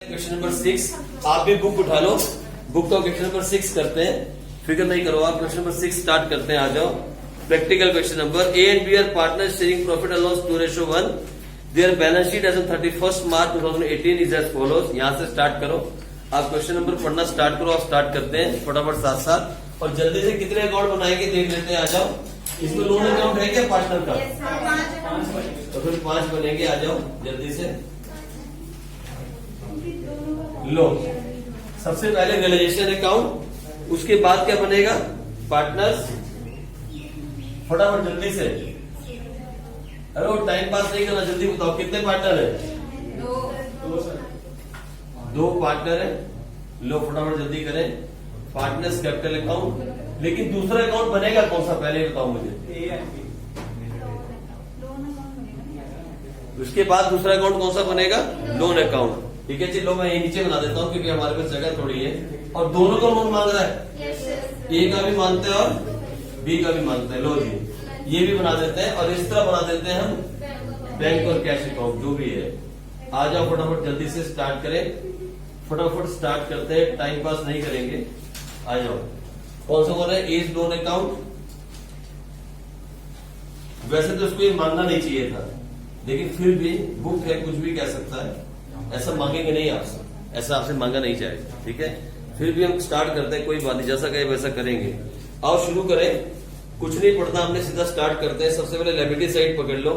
Question number 6 आप भी book उठा लो। बुक का क्वेश्चन नंबर 6 करते हैं, फिक्र नहीं करो आप। क्वेश्चन नंबर 6 स्टार्ट करते हैं, आ जाओ। Practical question number A and B are partner sharing profit and loss 2:1। Their balance sheet as on 31 March 2018 is as follows. यहां से स्टार्ट करो आप, क्वेश्चन नंबर पढ़ना स्टार्ट करो। आप स्टार्ट करते हैं फटाफट साथ साथ, और जल्दी से कितने अकाउंट बनाएंगे देख लेते हैं, आ जाओ। इसमें लोन अकाउंट है क्या पार्टनर का? तो फिर 5 बनेंगे, आ जाओ जल्दी से। लो, सबसे पहले रियलाइजेशन अकाउंट, उसके बाद क्या बनेगा? पार्टनर्स। फटाफट जल्दी से, अरे टाइम पास नहीं करना, जल्दी बताओ कितने पार्टनर है? 2 पार्टनर है। लो फटाफट जल्दी करें। पार्टनर्स कैपिटल अकाउंट, लेकिन दूसरा अकाउंट बनेगा कौन सा पहले बताओ मुझे। उसके बाद दूसरा अकाउंट कौन सा बनेगा? Loan account. ठीक है जी, लो मैं ये नीचे बना देता हूँ क्योंकि हमारे पास जगह थोड़ी है। और दोनों का लोन मांग रहा है, ए का भी मांगते हैं और बी का भी मांगते हैं। लो जी, ये भी बना देते हैं, और इस तरह बना देते हैं हम बैंक और कैश अकाउंट जो भी है। आ जाओ फटाफट जल्दी से स्टार्ट करें, फटाफट स्टार्ट करते हैं, टाइम पास नहीं करेंगे। आ जाओ, कौन सा बोल रहे हैं? As loan account. वैसे तो उसको ये मांगना नहीं चाहिए था, लेकिन फिर भी बुक है, कुछ भी कह सकता है। ऐसा मांगेंगे नहीं आपसे, ऐसा आपसे मांगा नहीं जाएगा। ठीक है, फिर भी हम स्टार्ट करते हैं, कोई बात नहीं, जैसा कहे वैसा करेंगे। आओ शुरू करें, कुछ नहीं पढ़ना हमने, सीधा स्टार्ट करते हैं। सबसे पहले लायबिलिटी साइड पकड़ लो,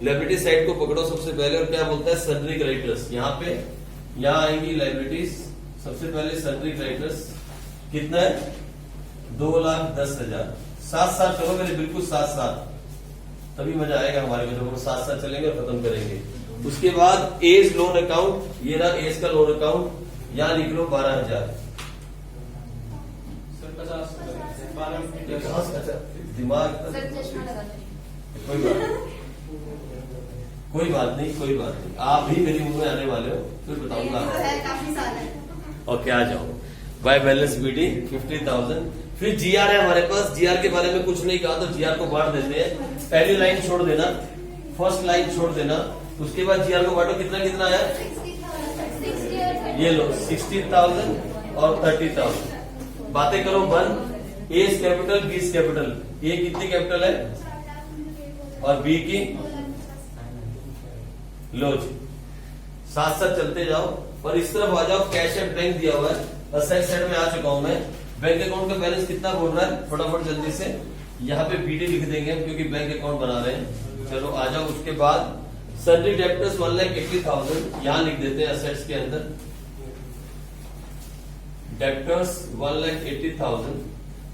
लायबिलिटी साइड को पकड़ो सबसे पहले। और क्या बोलता है? Sundry creditors. यहाँ पे यहाँ आएंगी लायबिलिटीज। सबसे पहले सन्ड्री क्रेडिटर्स कितना है? 2,10,000। साथ साथ चलो मेरे, बिल्कुल साथ साथ, तभी मजा आएगा हमारे को, जब हम साथ साथ चलेंगे और खत्म करेंगे। उसके बाद एज लोन अकाउंट, ये रहा एज का लोन अकाउंट, यहां लिख लो 12,000। दिमाग कोई बात नहीं, कोई बात नहीं, आप भी मेरी उम्र में आने वाले हो, फिर बताऊंगा। ओके, आ जाओ। By balance B 50,000। फिर जीआर है हमारे पास, जीआर के बारे में कुछ नहीं कहा तो जीआर को बांट देते हैं। पहली लाइन छोड़ देना, फर्स्ट लाइन छोड़ देना। उसके बाद जीआर को बांटो, कितना कितना आया? ये लो 60,000 और 30,000। बातें करो बंद। A's capital, B capital. A कितनी कैपिटल है और बी की? लो जी, साथ साथ चलते जाओ। और इस तरफ आ जाओ, कैश एंड बैंक दिया हुआ है, असेट साइड में आ चुका हूं मैं। बैंक अकाउंट का बैलेंस कितना बोल रहा है? फटाफट जल्दी से यहाँ पे बीडी लिख देंगे हम, क्योंकि बैंक अकाउंट बना रहे हैं। चलो आ जाओ। उसके बाद सन्ड्री डेब्टर्स 1,80,000, यहां लिख देते हैं असेट्स के अंदर। डेब्टर्स 1,80,000।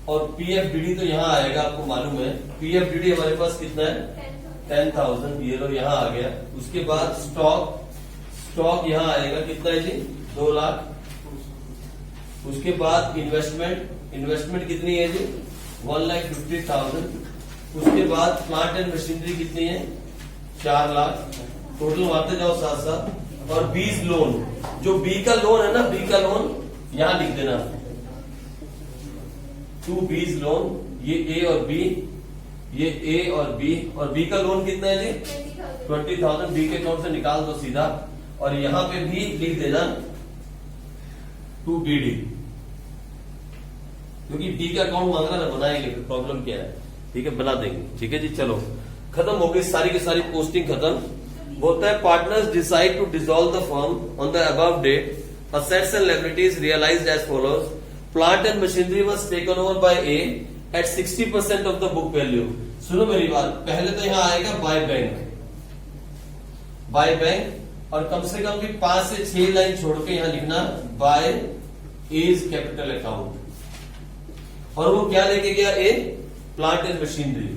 और पीएफडीडी तो यहाँ आएगा, आपको मालूम है। पीएफडीडी हमारे पास कितना है? 10,000। ये लो यहाँ आ गया। उसके बाद स्टॉक, स्टॉक यहाँ आएगा, कितना है जी? 2 लाख। उसके बाद इन्वेस्टमेंट, इन्वेस्टमेंट कितनी है जी? 1,50,000। उसके बाद प्लांट एंड मशीनरी कितनी है? 4 लाख। टोटल मारते जाओ साथ साथ। और बीज लोन, जो बी का लोन है ना, बी का लोन यहां लिख देना, 2 बीज लोन। ये ए और बी, ये ए और बी। और बी का लोन कितना है जी? 20,000। बी के अकाउंट से निकाल दो सीधा, और यहां पे भी लिख देना 2 बीडी, क्योंकि बी का अकाउंट मांग रहा है ना, बनाएंगे, फिर प्रॉब्लम क्या है। ठीक है, बना देंगे। ठीक है जी, चलो खत्म हो गई सारी की सारी पोस्टिंग खत्म। बोलता है partners decide to dissolve the firm on the above date. Assets and liabilities realised as follows. Plant and machinery was taken over by A at 60% of the book value. सुनो मेरी बात, पहले तो यहाँ आएगा बाय बैंक, बाय बैंक। और कम से कम भी 5 से 6 लाइन छोड़ के यहाँ लिखना बाय एज कैपिटल अकाउंट। और वो क्या लेके गया? A, plant and machinery.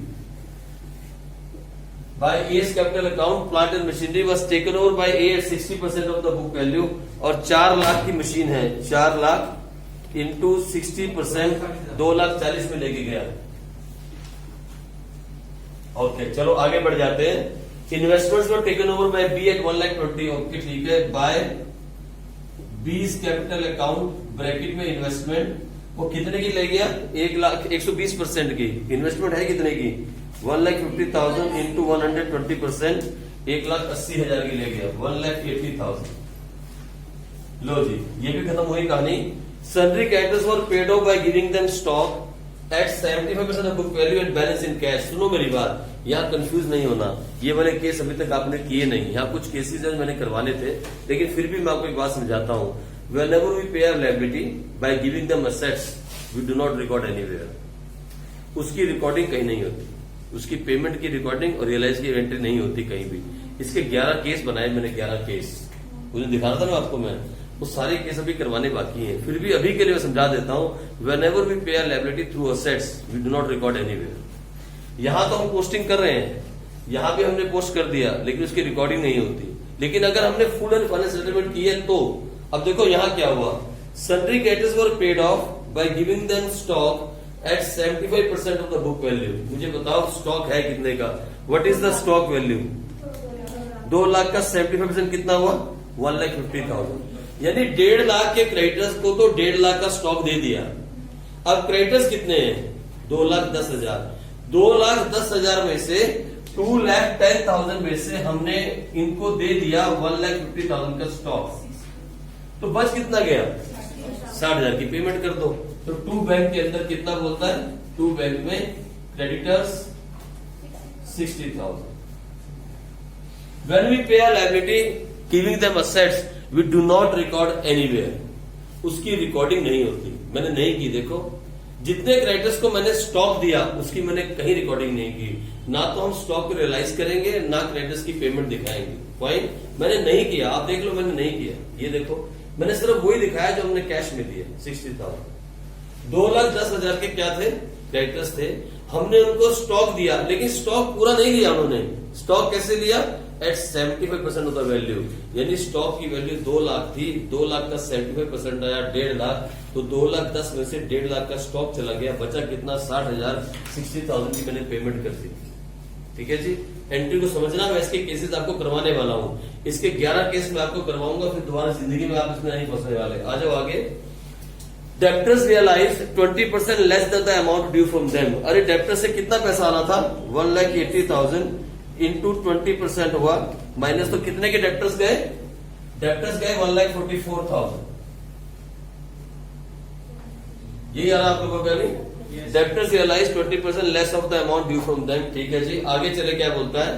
By A's capital account, plant and machinery was taken over by A at 60% of the book value. और 4 लाख की मशीन है, 4 लाख इंटू 60%, 2,40,000 में लेके गया। ओके, चलो आगे बढ़ जाते हैं। Investments were taken over by B at 1,20,000। Okay ठीक है, by B's capital account bracket में इन्वेस्टमेंट, वो कितने की ले गया? 1,120% की। इन्वेस्टमेंट है कितने की? 1,50,000 इंटू 120%, 1,80,000 की ले गया, 1,80,000। लो जी, ये भी खत्म हुई कहानी। Sundry creditors were paid of by giving them stock at 75% of book value and balance in cash. सुनो मेरी बात, यहाँ कंफ्यूज नहीं होना, ये वाले केस अभी तक आपने किए नहीं। यहाँ कुछ केसेस मैंने करवाने थे, लेकिन फिर भी मैं आपको एक बात समझाता हूँ। Whenever we pay our liability by giving them assets, we do not record anywhere. उसकी रिकॉर्डिंग कहीं नहीं होती, उसकी पेमेंट की रिकॉर्डिंग और रियलाइज की एंट्री नहीं होती कहीं भी। इसके 11 केस बनाए मैंने, 11 केस मुझे दिखा रहा था ना आपको मैं, वो सारे केस अभी करवाने बाकी हैं। फिर भी अभी के लिए मैं समझा देता हूँ। Whenever we pay our liability through assets, we do not record anywhere. यहाँ तो हम पोस्टिंग कर रहे हैं, यहाँ भी हमने पोस्ट कर दिया, लेकिन उसकी रिकॉर्डिंग नहीं होती। लेकिन अगर हमने फुल एंड फाइनल सेटलमेंट की है तो अब देखो यहाँ क्या हुआ। Sundry creditors were paid of by giving them stock at 75% of the book value. मुझे बताओ स्टॉक है कितने का? What is the stock value? 2 lakh का 75% कितना हुआ? 1,50,000। यानी 1.5 लाख के क्रेडिटर्स को तो 1.5 लाख का स्टॉक दे दिया। अब क्रेडिटर्स कितने हैं? 2,10,000। 2,10,000 में से 2,10,000 में से हमने इनको दे दिया 1,50,000 का स्टॉक, तो बच कितना गया? 60,000 की पेमेंट कर दो। तो 2 बैंक के अंदर कितना बोलता है? 2 बैंक में creditors 60,000। When we pay a liability giving them assets, we do not record anywhere. उसकी रिकॉर्डिंग नहीं होती, मैंने नहीं की। देखो जितने क्रेडिटर्स को मैंने स्टॉक दिया उसकी मैंने कहीं रिकॉर्डिंग नहीं की। ना तो हम स्टॉक को रियलाइज करेंगे, ना क्रेडिटर्स की पेमेंट दिखाएंगे। फाइन, मैंने नहीं किया। आप देख लो, मैंने नहीं किया। ये देखो, मैंने सिर्फ वही दिखाया जो हमने कैश में दिया, 60,000। 2,10,000 के क्या थे? क्रेडिटर्स थे। हमने उनको स्टॉक दिया, लेकिन स्टॉक पूरा नहीं लिया उन्होंने। स्टॉक कैसे लिया? At 75% of the value. यानी स्टॉक की वैल्यू 2 लाख थी, 2 लाख का 75% आया 1.5 लाख, तो 2,10,000 में से 1.5 लाख का स्टॉक चला गया, बचा कितना? 60,000। 60,000 की मैंने पेमेंट कर दी। ठीक है जी, एंट्री को समझना। मैं इसके केसेस आपको करवाने वाला हूं। इसके 11 केस मैं आपको करवाऊंगा, फिर दोबारा जिंदगी में आप इसमें नहीं फंसने वाले। आ जाओ आगे। Debtors realise 20% less than the amount due from them. अरे डेप्टर से कितना पैसा आना था? 1,80,000 इंटू 20% हुआ, माइनस तो कितने के डेप्टर्स गए? डेप्टर्स गए 1,44,000। यही आ रहा आप लोगों को अभी? Debtors realise 20% less of the amount due from them. ठीक है जी, आगे चले क्या बोलता है?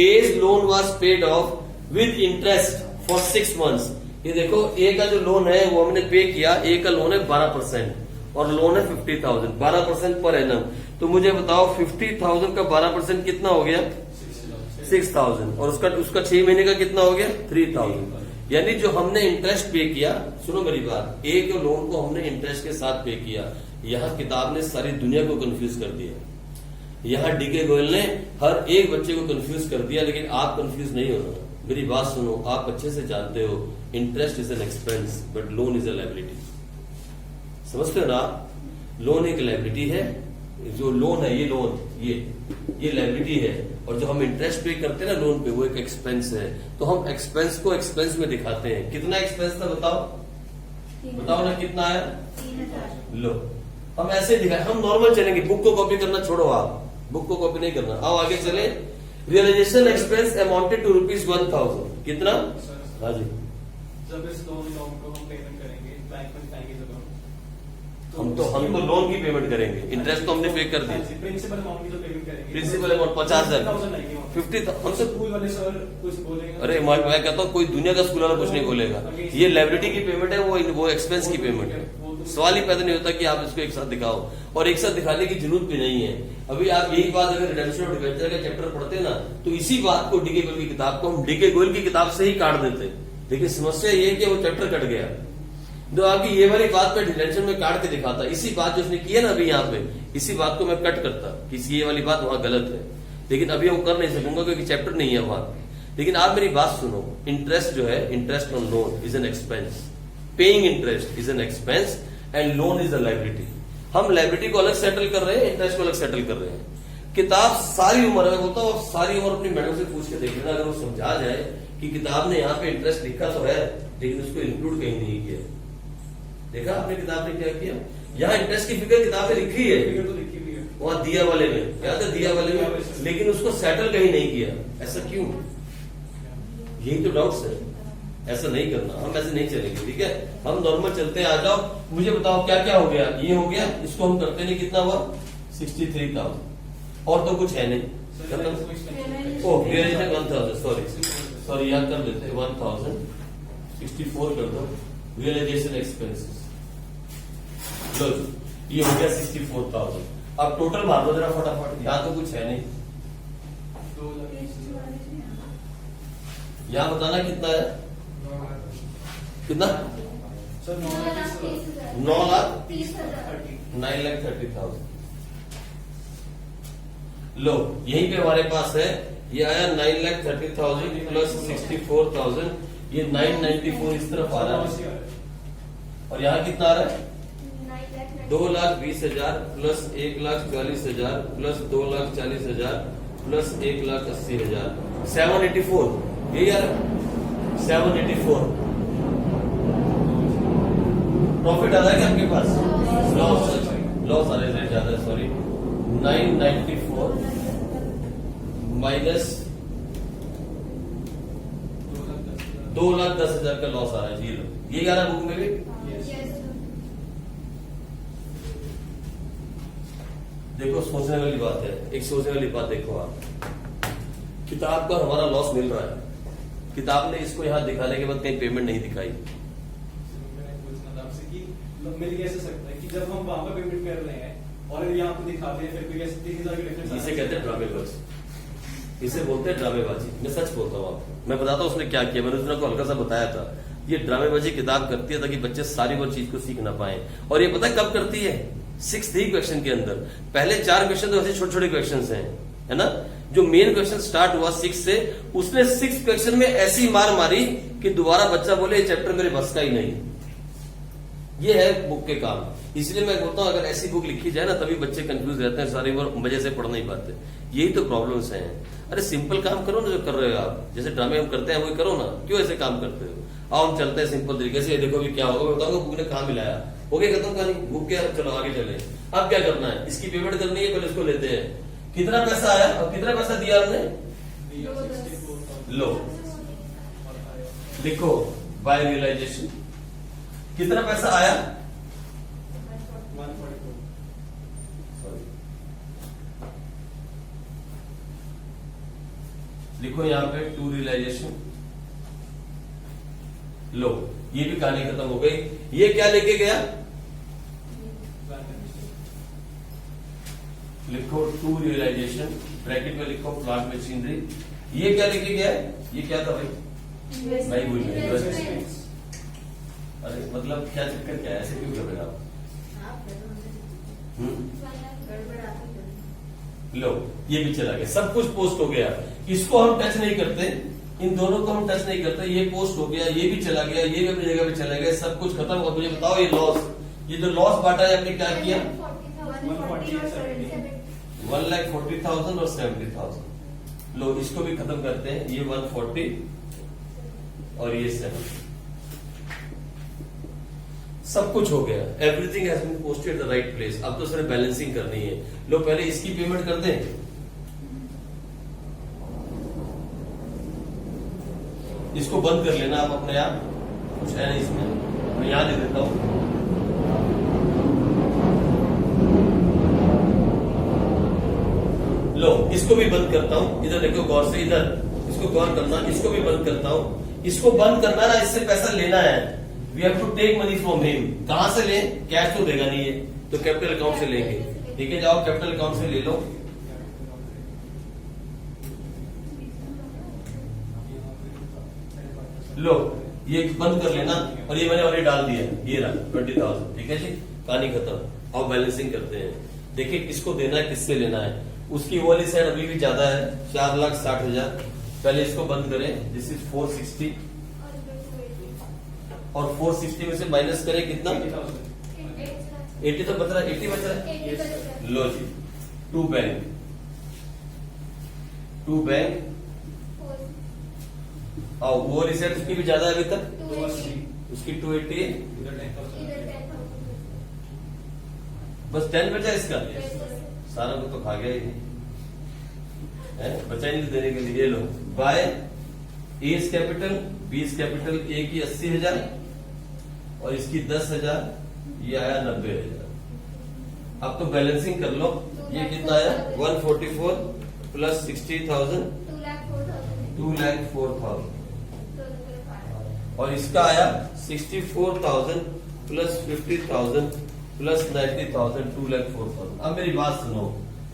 As loan was paid off with interest for 6 months। ये देखो, ए का जो लोन है वो हमने पे किया। ए का लोन है 12% और लोन है 50,000, 12% पर एनम। तो मुझे बताओ 50,000 का 12% कितना हो गया? 6,000। और उसका 6 महीने का कितना हो गया? 3,000। यानी जो हमने इंटरेस्ट पे किया, सुनो मेरी बात, ए के लोन को हमने इंटरेस्ट के साथ पे किया। यहाँ किताब ने सारी दुनिया को कंफ्यूज कर दिया। यहाँ डीके गोयल ने हर एक बच्चे को कंफ्यूज कर दिया, लेकिन आप कंफ्यूज नहीं होना। मेरी बात सुनो, आप अच्छे से जानते हो interest is an expense but loan is a liability. समझते हो ना? लोन एक लायबिलिटी है। जो लोन है, ये लोन ये लायबिलिटी है, और जो हम इंटरेस्ट पे करते हैं ना लोन पे, वो एक एक्सपेंस है। तो हम एक्सपेंस को एक्सपेंस में दिखाते हैं। कितना एक्सपेंस था बताओ? बताओ ना कितना आया? 3,000। लो, हम ऐसे दिखाए, हम नॉर्मल चलेंगे। बुक को कॉपी करना छोड़ो, आप बुक को कॉपी नहीं करना। आओ आगे चले। Realisation expense amounted to ₹1,000। कितना? हाँ जी, जब इस लोन को हम पेमेंट करेंगे बैंक में जाएंगे, जब हम तो लोन की पेमेंट करेंगे, इंटरेस्ट तो हमने पे कर दिया। प्रिंसिपल अमाउंट की तो पेमेंट करेंगे। प्रिंसिपल अमाउंट 50,000, 50,000 हमसे स्कूल वाले सर कुछ बोलेंगे? अरे मैं कहता हूँ कोई दुनिया का स्कूल वाला कुछ नहीं बोलेगा। ये लायबिलिटी की पेमेंट है, वो एक्सपेंस की पेमेंट है। सवाल ही पैदा नहीं होता कि आप इसको एक साथ दिखाओ, और एक साथ दिखाने की जरूरत भी नहीं है। अभी आप यही बात अगर रिडेम्पशन और डिबेंचर का चैप्टर पढ़ते ना, तो इसी बात को डीके गोयल की किताब को हम डीके गोयल की किताब से ही काट देते। लेकिन समस्या ये है कि वो चैप्टर कट गया। जो आपकी ये वाली बात मैं डिटेंशन में काट के दिखाता, इसी बात जो उसने की है ना अभी यहाँ पे, इसी बात को मैं कट करता कि ये वाली बात वहां गलत है। लेकिन अभी वो कर नहीं सकूंगा क्योंकि चैप्टर नहीं है वहां। लेकिन आप मेरी बात सुनो, इंटरेस्ट जो है, interest on loan is an expense, paying interest is an expense and loan is a liability. हम लायबिलिटी को अलग सेटल कर रहे हैं, इंटरेस्ट को अलग सेटल कर रहे हैं। किताब सारी उम्र में बोलता हूँ, सारी उम्र अपनी मैडम से पूछ के देख लेना, अगर वो समझा जाए कि किताब ने यहाँ पे इंटरेस्ट लिखा तो है, लेकिन उसको इंक्लूड कहीं नहीं किया। देखा आपने किताब ने क्या किया? यहाँ इंटरेस्ट की फिगर किताब में लिखी है, तो लिखी हुई है वहां दिया वाले में, याद है दिया वाले में, लेकिन उसको सेटल कहीं नहीं किया। ऐसा क्यों? यही तो डाउट्स है। ऐसा नहीं करना, हम ऐसे नहीं चलेंगे, ठीक है। हम नॉर्मल चलते हैं, आ जाओ मुझे बताओ क्या क्या हो गया। ये हो गया, इसको हम करते नहीं, कितना हुआ 63,000, और तो कुछ है नहीं। ओह रियलाइजेशन 1000, सॉरी यहाँ कर देते हैं 1064 कर दो रियलाइजेशन एक्सपेंसेस। लो जी, ये हो गया 64,000। अब टोटल मार दो जरा फटाफट, यहाँ तो कुछ है नहीं। यहाँ बताना कितना है, कितना? 9,30,000। लो यहीं पे हमारे पास है, ये आया 9,30,000 प्लस 64,000, ये 994 इस तरफ आ रहा है। और यहाँ कितना आ रहा है 2,20,000 प्लस 1,40,000 प्लस 2,40,000 प्लस 1,80,000, 784। ये यार 784 प्रॉफिट आ रहा है क्या आपके पास? लॉस आ रहा है ज्यादा, सॉरी 994 माइनस 2,10,000 का लॉस आ रहा है। जीरो ये आ रहा है बुक में भी। देखो सोचने वाली बात है, एक सोचने वाली बात देखो आप, किताब पर हमारा लॉस मिल रहा है, किताब ने इसको यहाँ दिखाने के बाद कहीं पेमेंट नहीं दिखाई। मिल कैसे सकता है कि जब हम वहां पर पेमेंट कर रहे हैं और यहाँ पे दिखाते हैं, फिर भी कैसे 3,000 का डिफरेंस? इसे कहते हैं ड्रामेबाजी, इसे बोलते हैं ड्रामेबाजी। मैं सच बोलता हूँ आपको, मैं बताता हूँ उसने क्या किया, मैंने उसने को हल्का सा बताया था। ये ड्रामेबाजी किताब करती है ताकि बच्चे सारी वो चीज को सीख ना पाए। और ये पता है कब करती है? 6th ही क्वेश्चन के अंदर। पहले 4 क्वेश्चन तो ऐसे छोटे छोटे क्वेश्चन हैं, है ना। जो मेन क्वेश्चन स्टार्ट हुआ 6 से, उसने 6th क्वेश्चन में ऐसी मार मारी कि दोबारा बच्चा बोले ये चैप्टर मेरे बस का ही नहीं। ये है बुक के काम। इसलिए मैं बोलता हूं अगर ऐसी बुक लिखी जाए ना, तभी बच्चे कंफ्यूज रहते हैं, सारी बार मजे से पढ़ नहीं पाते। यही तो प्रॉब्लम्स हैं। अरे सिंपल काम करो ना जो कर रहे हो आप, जैसे ड्रामे हम करते हैं वही करो ना, क्यों ऐसे काम करते हो? आओ हम चलते हैं सिंपल तरीके से। ये देखो भी क्या होगा, मैं बताऊंगा बुक ने कहाँ मिलाया। हो गया खत्म कहानी, बुक क्या, चलो आगे चले। अब क्या करना है, इसकी पेमेंट करनी है, पहले इसको लेते हैं। कितना पैसा आया और कितना पैसा दिया हमने? लो लिखो बाय रियलाइजेशन कितना पैसा आया? 144। लिखो यहाँ पे 2 रियलाइजेशन। लो ये भी कहानी खत्म हो गई। ये क्या लेके गया? लिखो 2 रियलाइजेशन, ब्रैकेट में लिखो प्लांट मशीनरी। ये क्या लेके गया? ये क्या था भाई? भाई भूल गए। अरे मतलब क्या चक्कर, क्या ऐसे क्यों कर रहे आप? लो ये भी चला गया, सब कुछ पोस्ट हो गया। इसको हम टच नहीं करते, इन दोनों को हम टच नहीं करते। ये पोस्ट हो गया, ये भी चला गया, ये भी अपनी जगह पे चला गया, सब कुछ खत्म। और मुझे बताओ ये लॉस, ये जो लॉस बांटा है आपने क्या किया? 1,40,000 और 70,000। लो इसको भी खत्म करते हैं। ये 140 और ये 70, सब कुछ हो गया। Everything has been posted the right place. अब तो सिर्फ बैलेंसिंग करनी है। लो पहले इसकी पेमेंट कर दें। इसको बंद कर लेना आप अपने आप, कुछ है नहीं इसमें। मैं यहां दे देता हूं। लो इसको भी बंद करता हूं। इधर देखो गौर से, इधर इसको गौर करना। इसको भी बंद करता हूं। इसको बंद करना ना, इससे पैसा लेना है। We have to take money from him. कहां से लें? कैश तो देगा नहीं है, तो कैपिटल अकाउंट से लेंगे। ठीक है, जाओ कैपिटल अकाउंट से ले लो। लो ये बंद कर लेना। और ये मैंने ऑलरेडी डाल दिया, ये रहा 20,000। ठीक है जी, कहानी खत्म। अब बैलेंसिंग करते हैं। देखिए किसको देना है, किससे लेना है। उसकी वो वाली साइड अभी भी ज्यादा है, 4,60,000। पहले इसको बंद करें। दिस इज 460 और 460 में से माइनस करें कितना? 80 तो बच रहा है, 80 बच रहा है। लो जी, टू बैंक और वो रिसेट उसकी भी ज्यादा है अभी तक, उसकी 280 है। बस 10 बचा इसका, सारा को तो खा गया ही है, बचा ही नहीं देने के लिए। लो by A's capital B's capital A की 80,000 और इसकी 10,000, ये आया 90,000। अब तो बैलेंसिंग कर लो, ये कितना आया 144 प्लस 60,000 2,04,000 और इसका आया 64,000 प्लस 50,000 प्लस 90,000 2,04,000। अब मेरी बात सुनो,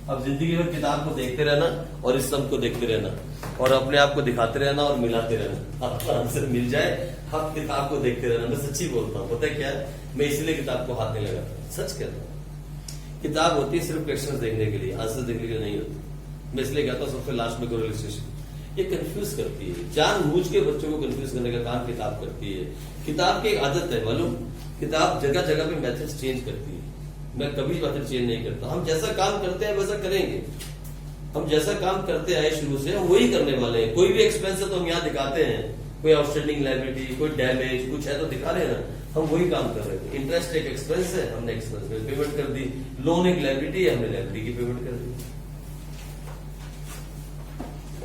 अब जिंदगी भर किताब को देखते रहना और इस सम को देखते रहना और अपने आप को दिखाते रहना और मिलाते रहना, आपका आंसर मिल जाए। आप किताब को देखते रहना, मैं सच्ची बोलता हूँ, पता है क्या है, मैं इसलिए किताब को हाथ नहीं लगाता, सच कहता हूँ। किताब होती है सिर्फ क्वेश्चन देखने के लिए, आंसर देखने के लिए नहीं होती। मैं इसलिए कहता हूँ सबसे लास्ट में करो रजिस्ट्रेशन। ये कंफ्यूज करती है, जानबूझ के बच्चों को कंफ्यूज करने का काम किताब करती है। किताब की एक आदत है मालूम, किताब जगह जगह पे मेथड्स चेंज करती है। मैं कभी मेथड चेंज नहीं करता, हम जैसा काम करते हैं वैसा करेंगे। हम जैसा काम करते आए शुरू से हम वही करने वाले हैं। कोई भी एक्सपेंस है तो हम यहाँ दिखाते हैं, कोई आउटस्टैंडिंग लायबिलिटी, कोई डैमेज कुछ है तो दिखा रहे हैं ना, हम वही काम कर रहे थे। इंटरेस्ट एक एक्सपेंस है, हमने एक्सपेंस में पेमेंट कर दी। लोन एक लायबिलिटी है, हमने लायबिलिटी की पेमेंट कर दी।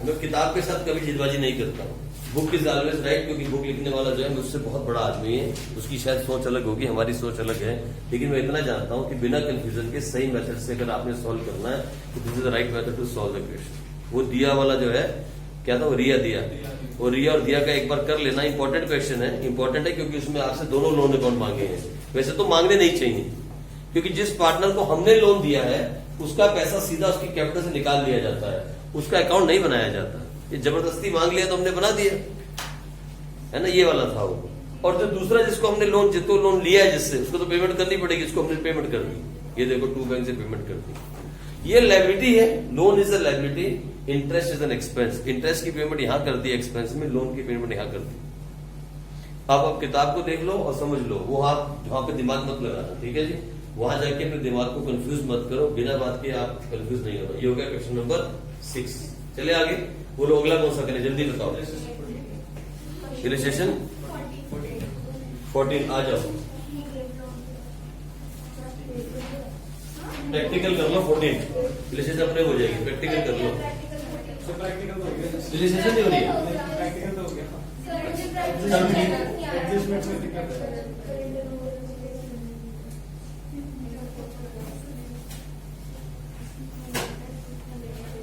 मैं किताब के साथ कभी जल्दबाजी नहीं करता हूँ। बुक इज ऑलवेज राइट, क्योंकि बुक लिखने वाला जो है मुझसे बहुत बड़ा आदमी है, उसकी शायद सोच अलग होगी, हमारी सोच अलग है, लेकिन मैं इतना जानता हूँ कि बिना कंफ्यूजन के सही मेथड से अगर आपने सॉल्व करना है तो this is the right method to solve the question. वो दिया वाला जो है क्या था, वो रिया दिया, वो रिया और दिया का एक बार कर लेना। इंपॉर्टेंट क्वेश्चन है, इंपॉर्टेंट है क्योंकि उसमें आपसे दोनों लोन अकाउंट मांगे हैं। वैसे तो मांगने नहीं चाहिए, क्योंकि जिस पार्टनर को हमने लोन दिया है उसका पैसा सीधा उसकी कैपिटल से निकाल लिया जाता है, उसका अकाउंट नहीं बनाया जाता। ये जबरदस्ती मांग लिया तो हमने बना दिया है ना, ये वाला था वो। और जो दूसरा जिसको हमने जिसको लोन लिया है जिससे, उसको तो पेमेंट करनी पड़ेगी, इसको हमने पेमेंट कर दी। ये देखो 2 बैंक से पेमेंट कर दी। ये लायबिलिटी है, loan is a liability, interest is an expense. Interest की पेमेंट यहां कर दी एक्सपेंस में, लोन की पेमेंट यहां कर दी। अब किताब को देख लो और समझ लो, वो आप वहां पे दिमाग मत लगाना, ठीक है जी। वहां जाके अपने दिमाग को कंफ्यूज मत करो, बिना बात के आप कंफ्यूज नहीं होना। ये हो गया क्वेश्चन नंबर 6। चले आगे, बोलो अगला कौन सा करें, जल्दी बताओ। इलस्ट्रेशन 14 आ जाओ, प्रैक्टिकल कर लो। 14 इलस्ट्रेशन अपने हो जाएगी, प्रैक्टिकल कर लो। प्रैक्टिकल तो हो गया, इलस्ट्रेशन नहीं हो रही है, प्रैक्टिकल तो हो गया। एडजस्टमेंट में दिक्कत है।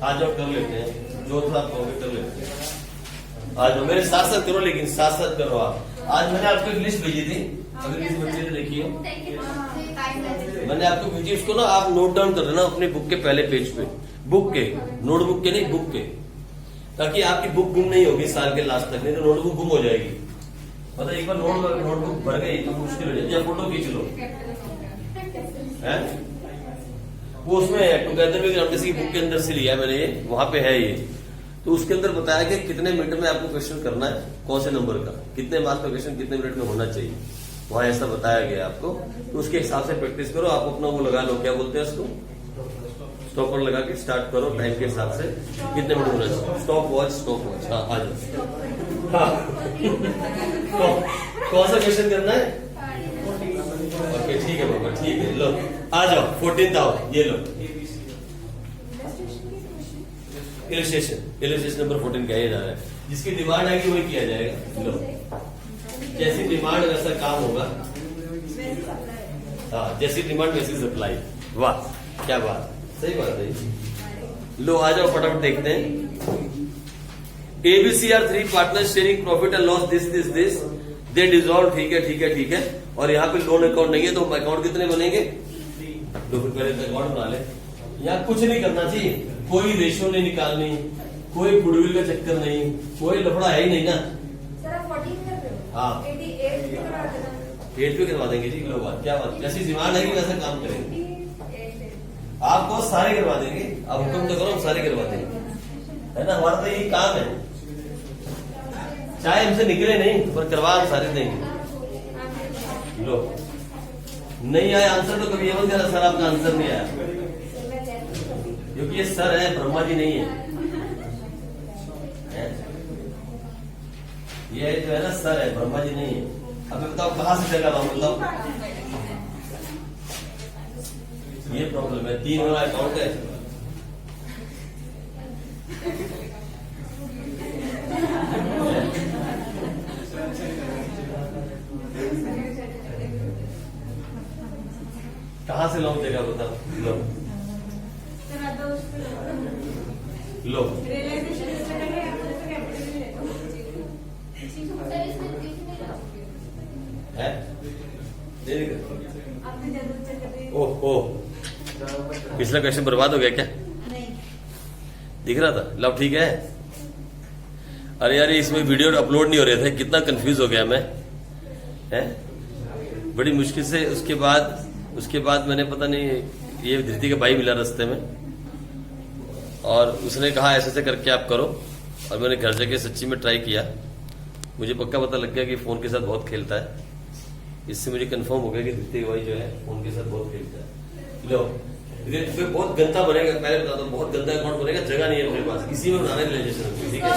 आ जाओ कर लेते हैं, जो था आप कहोगे कर लेते हैं। आ जाओ, मेरे साथ साथ करो, लेकिन साथ साथ करो आप। आज मैंने आपको एक लिस्ट भेजी थी, अगर किसी बच्चे ने देखी हो, मैंने आपको भेजी, उसको ना आप नोट डाउन कर लेना अपने बुक के पहले पेज पे, बुक के, नोटबुक के नहीं, बुक के, ताकि आपकी बुक गुम नहीं होगी साल के लास्ट तक, नहीं तो नोटबुक गुम हो जाएगी। मतलब एक बार नोटबुक भर गई तो मुश्किल हो जाएगी। या फोटो खींच लो, है वो उसमें टुगेदर विद एमटीसी की बुक के अंदर से लिया मैंने, ये वहां पे है ये। तो उसके अंदर बताया कि कितने मिनट में आपको क्वेश्चन करना है, कौन से नंबर का, कितने मार्क्स का क्वेश्चन कितने मिनट में होना चाहिए, वहां ऐसा बताया गया आपको। तो उसके हिसाब से प्रैक्टिस करो। आप अपना वो लगा लो, क्या बोलते हैं उसको, स्टॉपर लगा के स्टार्ट करो टाइम के हिसाब से, कितने मिनट होना चाहिए। Stop watch. हाँ आ जाओ। हाँ कौन सा क्वेश्चन करना है, ओके ठीक है बाबा, ठीक है, लो आ जाओ। 14 आओ, ये लो इलस्ट्रेशन नंबर 14 किया जा रहा है। जिसकी डिमांड आएगी वही किया जाएगा। लो, जैसी डिमांड वैसा काम होगा। हाँ, जैसी डिमांड वैसी सप्लाई। वाह क्या बात, सही बात है। लो आ जाओ फटाफट देखते हैं। ABC are 3 partners sharing profit and loss this they dissolve. ठीक है ठीक है ठीक है। और यहाँ पे लोन अकाउंट नहीं है तो अकाउंट कितने बनेंगे, दो। फिर पहले अकाउंट बना ले। यहाँ कुछ नहीं करना चाहिए, कोई रेशियो नहीं निकालनी, कोई गुडविल का चक्कर नहीं, कोई लफड़ा है ही नहीं ना। हाँ 8 पे करवा देंगे जी। लो बात क्या बात, जैसी डिमांड है वैसा काम करेंगे। आपको सारे करवा देंगे, आप हुक्म तो करो, हम सारे करवा देंगे, है ना। हमारा तो यही काम है, चाहे हमसे निकले नहीं पर करवा हम सारे देंगे। लो नहीं आया आंसर तो कभी ये मत कहना सर आपका आंसर नहीं आया, क्योंकि ये सर है, ब्रह्मा जी नहीं है। ये जो है ना सर है, ब्रह्मा जी नहीं है। अब बताओ कहां से जगह लाऊं, बताओ। ये प्रॉब्लम है, 3 वाला अकाउंट है। कहाँ से लाऊं जगह बताओ। लो लो है ओह पिछला क्वेश्चन बर्बाद हो गया क्या? दिख रहा था। लो ठीक है। अरे यार इसमें वीडियो अपलोड नहीं हो रहे थे, कितना कंफ्यूज हो गया मैं, है बड़ी मुश्किल से। उसके बाद मैंने पता नहीं ये धृति का भाई मिला रास्ते में और उसने कहा ऐसे ऐसे करके आप करो, और मैंने घर जाके सच्ची में ट्राई किया। मुझे पक्का पता लग गया कि फोन के साथ बहुत खेलता है। इससे मुझे कंफर्म हो गया कि धृति भाई जो है फोन के साथ बहुत खेलता है। लो ये बहुत गंदा बनेगा, पहले बता दो, बहुत गंदा अकाउंट बनेगा, जगह नहीं है अपने पास, इसी में बनाना रिलेशन। ठीक है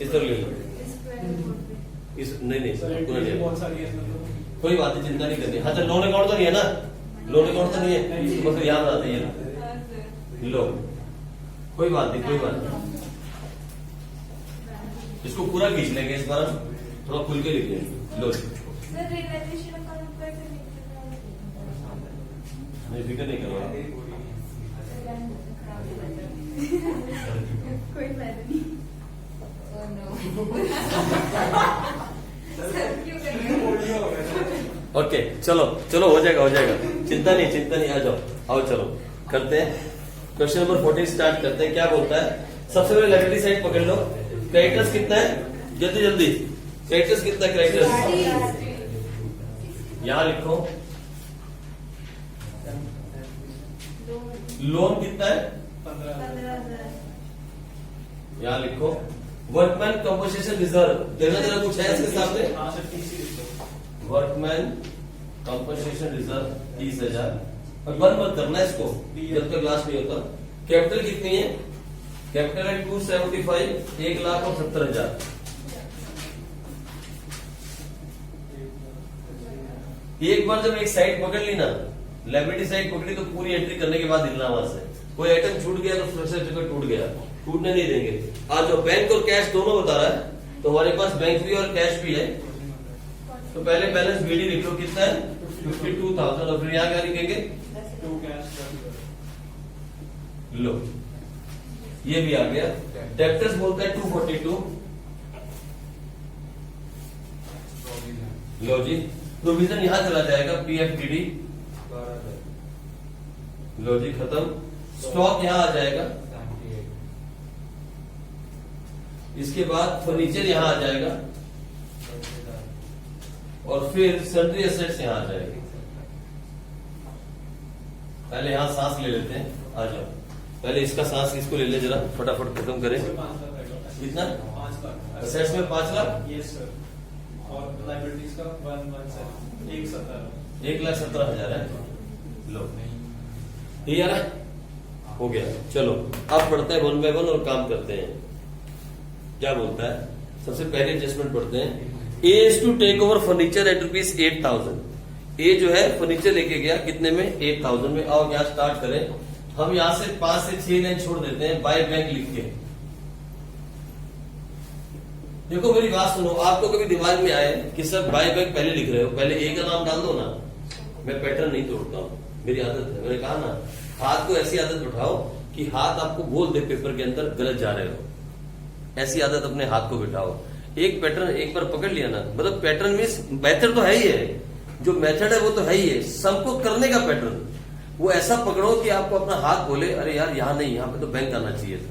इस तरह ले लो। नहीं पूरा नहीं, बहुत सारी है कोई बात नहीं, चिंता नहीं करनी। हाँ तो लोन अकाउंट तो नहीं है ना, लोन अकाउंट तो नहीं है, तो बस याद आती है। लो कोई बात नहीं, कोई बात नहीं, इसको पूरा खींच लेंगे इस बार, थोड़ा खुल के लिख लेंगे। लो नहीं फिक्र नहीं करो, कोई फायदा नहीं। ओके चलो हो जाएगा, चिंता नहीं, आ जाओ, आओ चलो करते हैं। क्वेश्चन नंबर 14 स्टार्ट करते हैं। क्या बोलता है? सबसे पहले लाइब्रेरी साइड पकड़ लो। क्रेडिटर्स कितना है? जल्दी क्रेडिटर्स कितना है? क्रेडिटर्स यहां लिखो। लोन कितना है? 15,000। यहां लिखो। वर्कमैन कंपोजिशन रिजर्व देना जरा कुछ है इसके सामने। हाँ sir TC workman composition reserve 30,000 और बंद मत करना इसको जब तक लास्ट नहीं होता। कैपिटल कितनी है? कैपिटल है 275, 1,70,000। एक बार जब एक साइड पकड़ ली ना, लायबिलिटी साइड पकड़ी, तो पूरी एंट्री करने के बाद हिलना वहां से। कोई आइटम छूट गया तो फ्रस्ट्रेट जगह टूट गया, टूटने नहीं देंगे। आज जो बैंक और कैश दोनों बता रहा है, तो हमारे पास बैंक भी और कैश भी है। तो पहले बैलेंस बीडी लिख लो, कितना है? 52,000। और फिर यहाँ क्या लिखेंगे? 2 कैश। लो ये भी आ गया। डेप्टर्स बोलता है 242। लो जी प्रोविजन यहां चला जाएगा, PFDD। लो जी खत्म। स्टॉक यहां आ जाएगा। इसके बाद फर्नीचर यहां आ जाएगा और फिर सन्ड्री एसेट्स यहां आ जाएगी। पहले यहां सांस ले लेते हैं, आ जाओ। पहले इसका सांस इसको ले ले, जरा फटाफट खत्म करें। कितना? 5 लाख। एसेट्स में 5 लाख। Yes sir. और लाइबिलिटीज का 1,17,000। 1,17,000 है। लो ये यार हो गया। चलो अब पढ़ते हैं 1 by 1 और काम करते हैं। क्या बोलता है? सबसे पहले एडजस्टमेंट पढ़ते हैं। A is to take over furniture at ₹8,000। A जो है फर्नीचर लेके गया कितने में? 8,000 में। आओ यहाँ स्टार्ट करें। हम यहां से 5 से 6 लाइन छोड़ देते हैं बाय बैंक लिख के। देखो मेरी बात सुनो, आपको कभी दिमाग में आए कि सर बाय बैंक पहले लिख रहे हो, पहले ए का नाम डाल दो ना। मैं पैटर्न नहीं तोड़ता हूं, मेरी आदत है। मैंने कहा ना, हाथ को ऐसी आदत बिठाओ कि हाथ आपको बोल दे पेपर के अंदर गलत जा रहे हो। ऐसी आदत अपने हाथ को बिठाओ। एक पैटर्न एक बार पकड़ लिया ना, मतलब पैटर्न मीन्स मेथड तो है ही है, जो मेथड है वो तो है ही है, सबको करने का पैटर्न वो ऐसा पकड़ो कि आपको अपना हाथ बोले अरे यार यहाँ नहीं, यहाँ पे तो बैंक आना चाहिए था।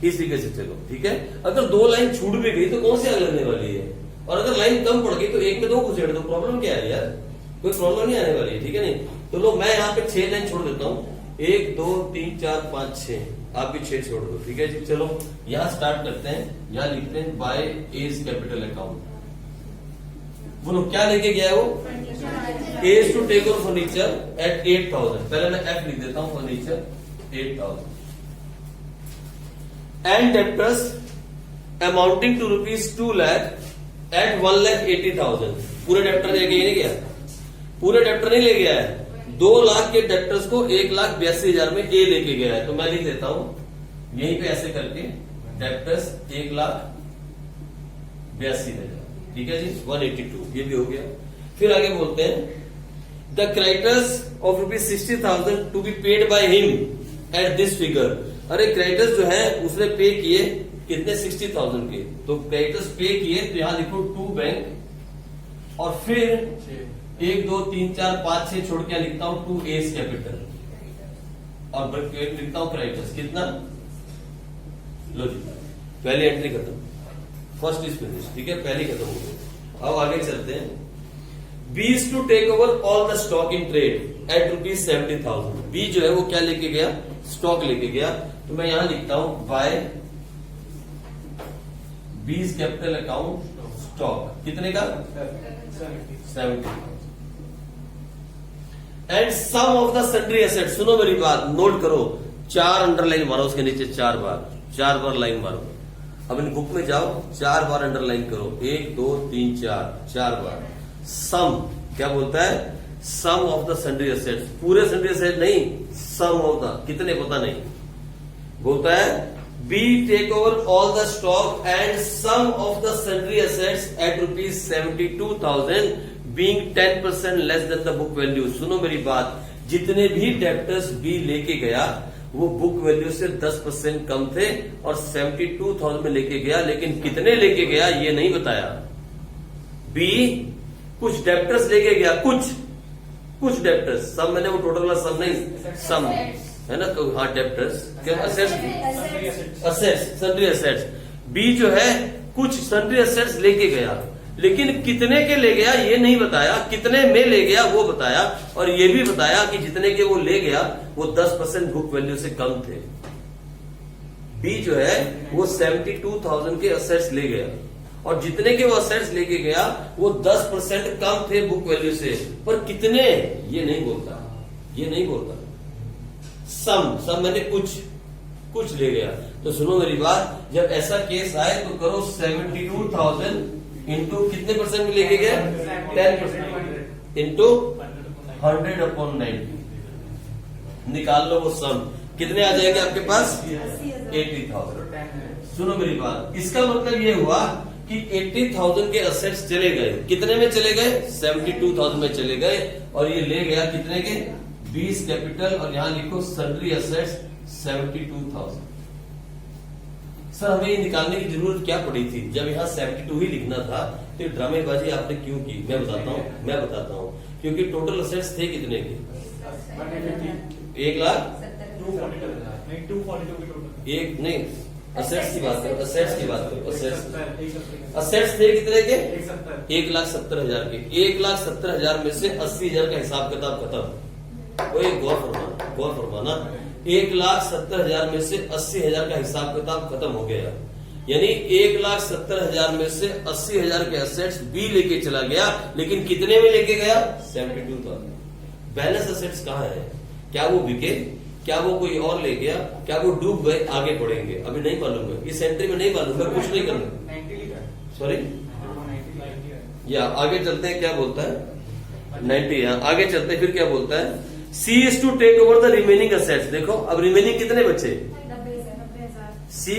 इस तरीके से चलो, ठीक है। अगर 2 लाइन छूट भी गई तो कौन सी आग लगने वाली है, और अगर लाइन कम पड़ गई तो 1 में 2 घुसेड़ दो, प्रॉब्लम क्या है यार, कोई प्रॉब्लम नहीं आने वाली है, ठीक है। नहीं तो लो मैं यहाँ पे 6 लाइन छोड़ देता हूँ, 1 2 3 4 5 6, आप भी 6 छोड़ दो, ठीक है जी। चलो यहाँ स्टार्ट करते हैं। यहाँ लिखते हैं बाय एज कैपिटल अकाउंट। बोलो क्या लेके गया है वो? As to take over furniture at 8,000। पहले मैं F लिख देता हूं, furniture 8,000 and debtors amounting to ₹2 lakh at 1,80,000। पूरे डेप्टर लेके नहीं गया, पूरे डेप्टर नहीं ले गया है, 2 लाख के डेप्टर्स को 1,82,000 में ए लेके गया है। तो मैं लिख देता हूं यहीं पे ऐसे करके डेप्टर्स 1,82,000, ठीक है जी। 182 ये भी हो गया। फिर आगे बोलते हैं the creditors of ₹60,000 to be paid by him at this figure. अरे क्रेडिटर्स जो है उसने पे किए कितने 60,000 के, तो क्रेडिटर्स पे किए तो यहां लिखो टू बैंक और फिर 1 2 3 4 5 6 छोड़ के लिखता हूं टू एस कैपिटल और ब्रैकेट लिखता हूं क्रेडिटर्स कितना। लो जी पहली एंट्री खत्म, फर्स्ट इज फिनिश, ठीक है पहली खत्म हो गई। अब आगे चलते हैं। B is to take over all the stock in trade at ₹70,000। B जो है वो क्या लेके गया, स्टॉक लेके गया, तो मैं यहां लिखता हूं bye B's capital account stock कितने का 70 and some of the sundry asset. सुनो मेरी बात, नोट करो, 4 अंडरलाइन मारो उसके नीचे 4 बार लाइन मारो। अब इन बुक में जाओ 4 बार अंडरलाइन करो, 1 2 3 4 बार। सम क्या बोलता है, some of the sundry assets, पूरे सन्ड्री एसेट नहीं, सम ऑफ द, कितने पता नहीं, बोलता है B take over all the stock and some of the sundry assets at ₹72,000 being 10% less than the book value. सुनो मेरी बात, जितने भी डेप्टर्स बी लेके गया वो बुक वैल्यू से 10% कम थे और 72,000 में लेके गया, लेकिन कितने लेके गया ये नहीं बताया। बी कुछ डेप्टर्स लेके गया, कुछ डेप्टर्स, सब मैंने वो टोटल वाला सम नहीं, सम है ना, तो हाँ डेप्टर्स क्या असेट्स सन्ड्री एसेट्स। बी जो है कुछ सन्ड्री एसेट्स लेके गया, लेकिन कितने के ले गया ये नहीं बताया, कितने में ले गया वो बताया, और ये भी बताया कि जितने के वो ले गया वो 10% बुक वैल्यू से कम थे। बी जो है वो 72,000 के असेट्स ले गया और जितने के वो असेट्स लेके गया वो 10% कम थे बुक वैल्यू से, पर कितने ये नहीं बोलता, सम मैंने कुछ ले गया। तो सुनो मेरी बात, जब ऐसा केस आए तो करो 72,000 इंटू कितने परसेंट में लेके गया 10% इंटू 100/90, निकाल लो वो सम, कितने आ जाएगा आपके पास 80,000। सुनो मेरी बात, इसका मतलब ये हुआ कि 80,000 के असेट्स चले गए, कितने में चले गए 72,000 में चले गए, और ये ले गया कितने के 20 कैपिटल, और यहां लिखो सन्ड्री असेट्स 72,000। सर हमें ये निकालने की जरूरत क्या पड़ी थी, जब यहाँ 72 ही लिखना था, तो ड्रामेबाजी आपने क्यों की, मैं बताता हूँ। क्योंकि टोटल असेट्स थे कितने के 1,02,000 एक नहीं, असेट्स की बात करो, असेट्स थे कितने के 1,70,000 के, 1,70,000 में से 80,000 का हिसाब किताब खत्म। वो एक गौर फरमाना, 1,70,000 में से 80,000 का हिसाब किताब खत्म हो गया, यानी 1,70,000 में से 80,000 के असेट्स बी लेके चला गया, लेकिन कितने में लेके गया 72,000। बैलेंस असेट्स कहाँ है, क्या वो बिके, क्या वो कोई और ले गया, क्या वो डूब गए, आगे बढ़ेंगे, अभी नहीं मालूम है, इस एंट्री में नहीं मालूम है, कुछ नहीं करना, सॉरी या आगे चलते हैं, क्या बोलता है 90, आगे चलते हैं, फिर क्या बोलता है C is to take over the remaining assets. देखो अब रिमेनिंग कितने बचे, सी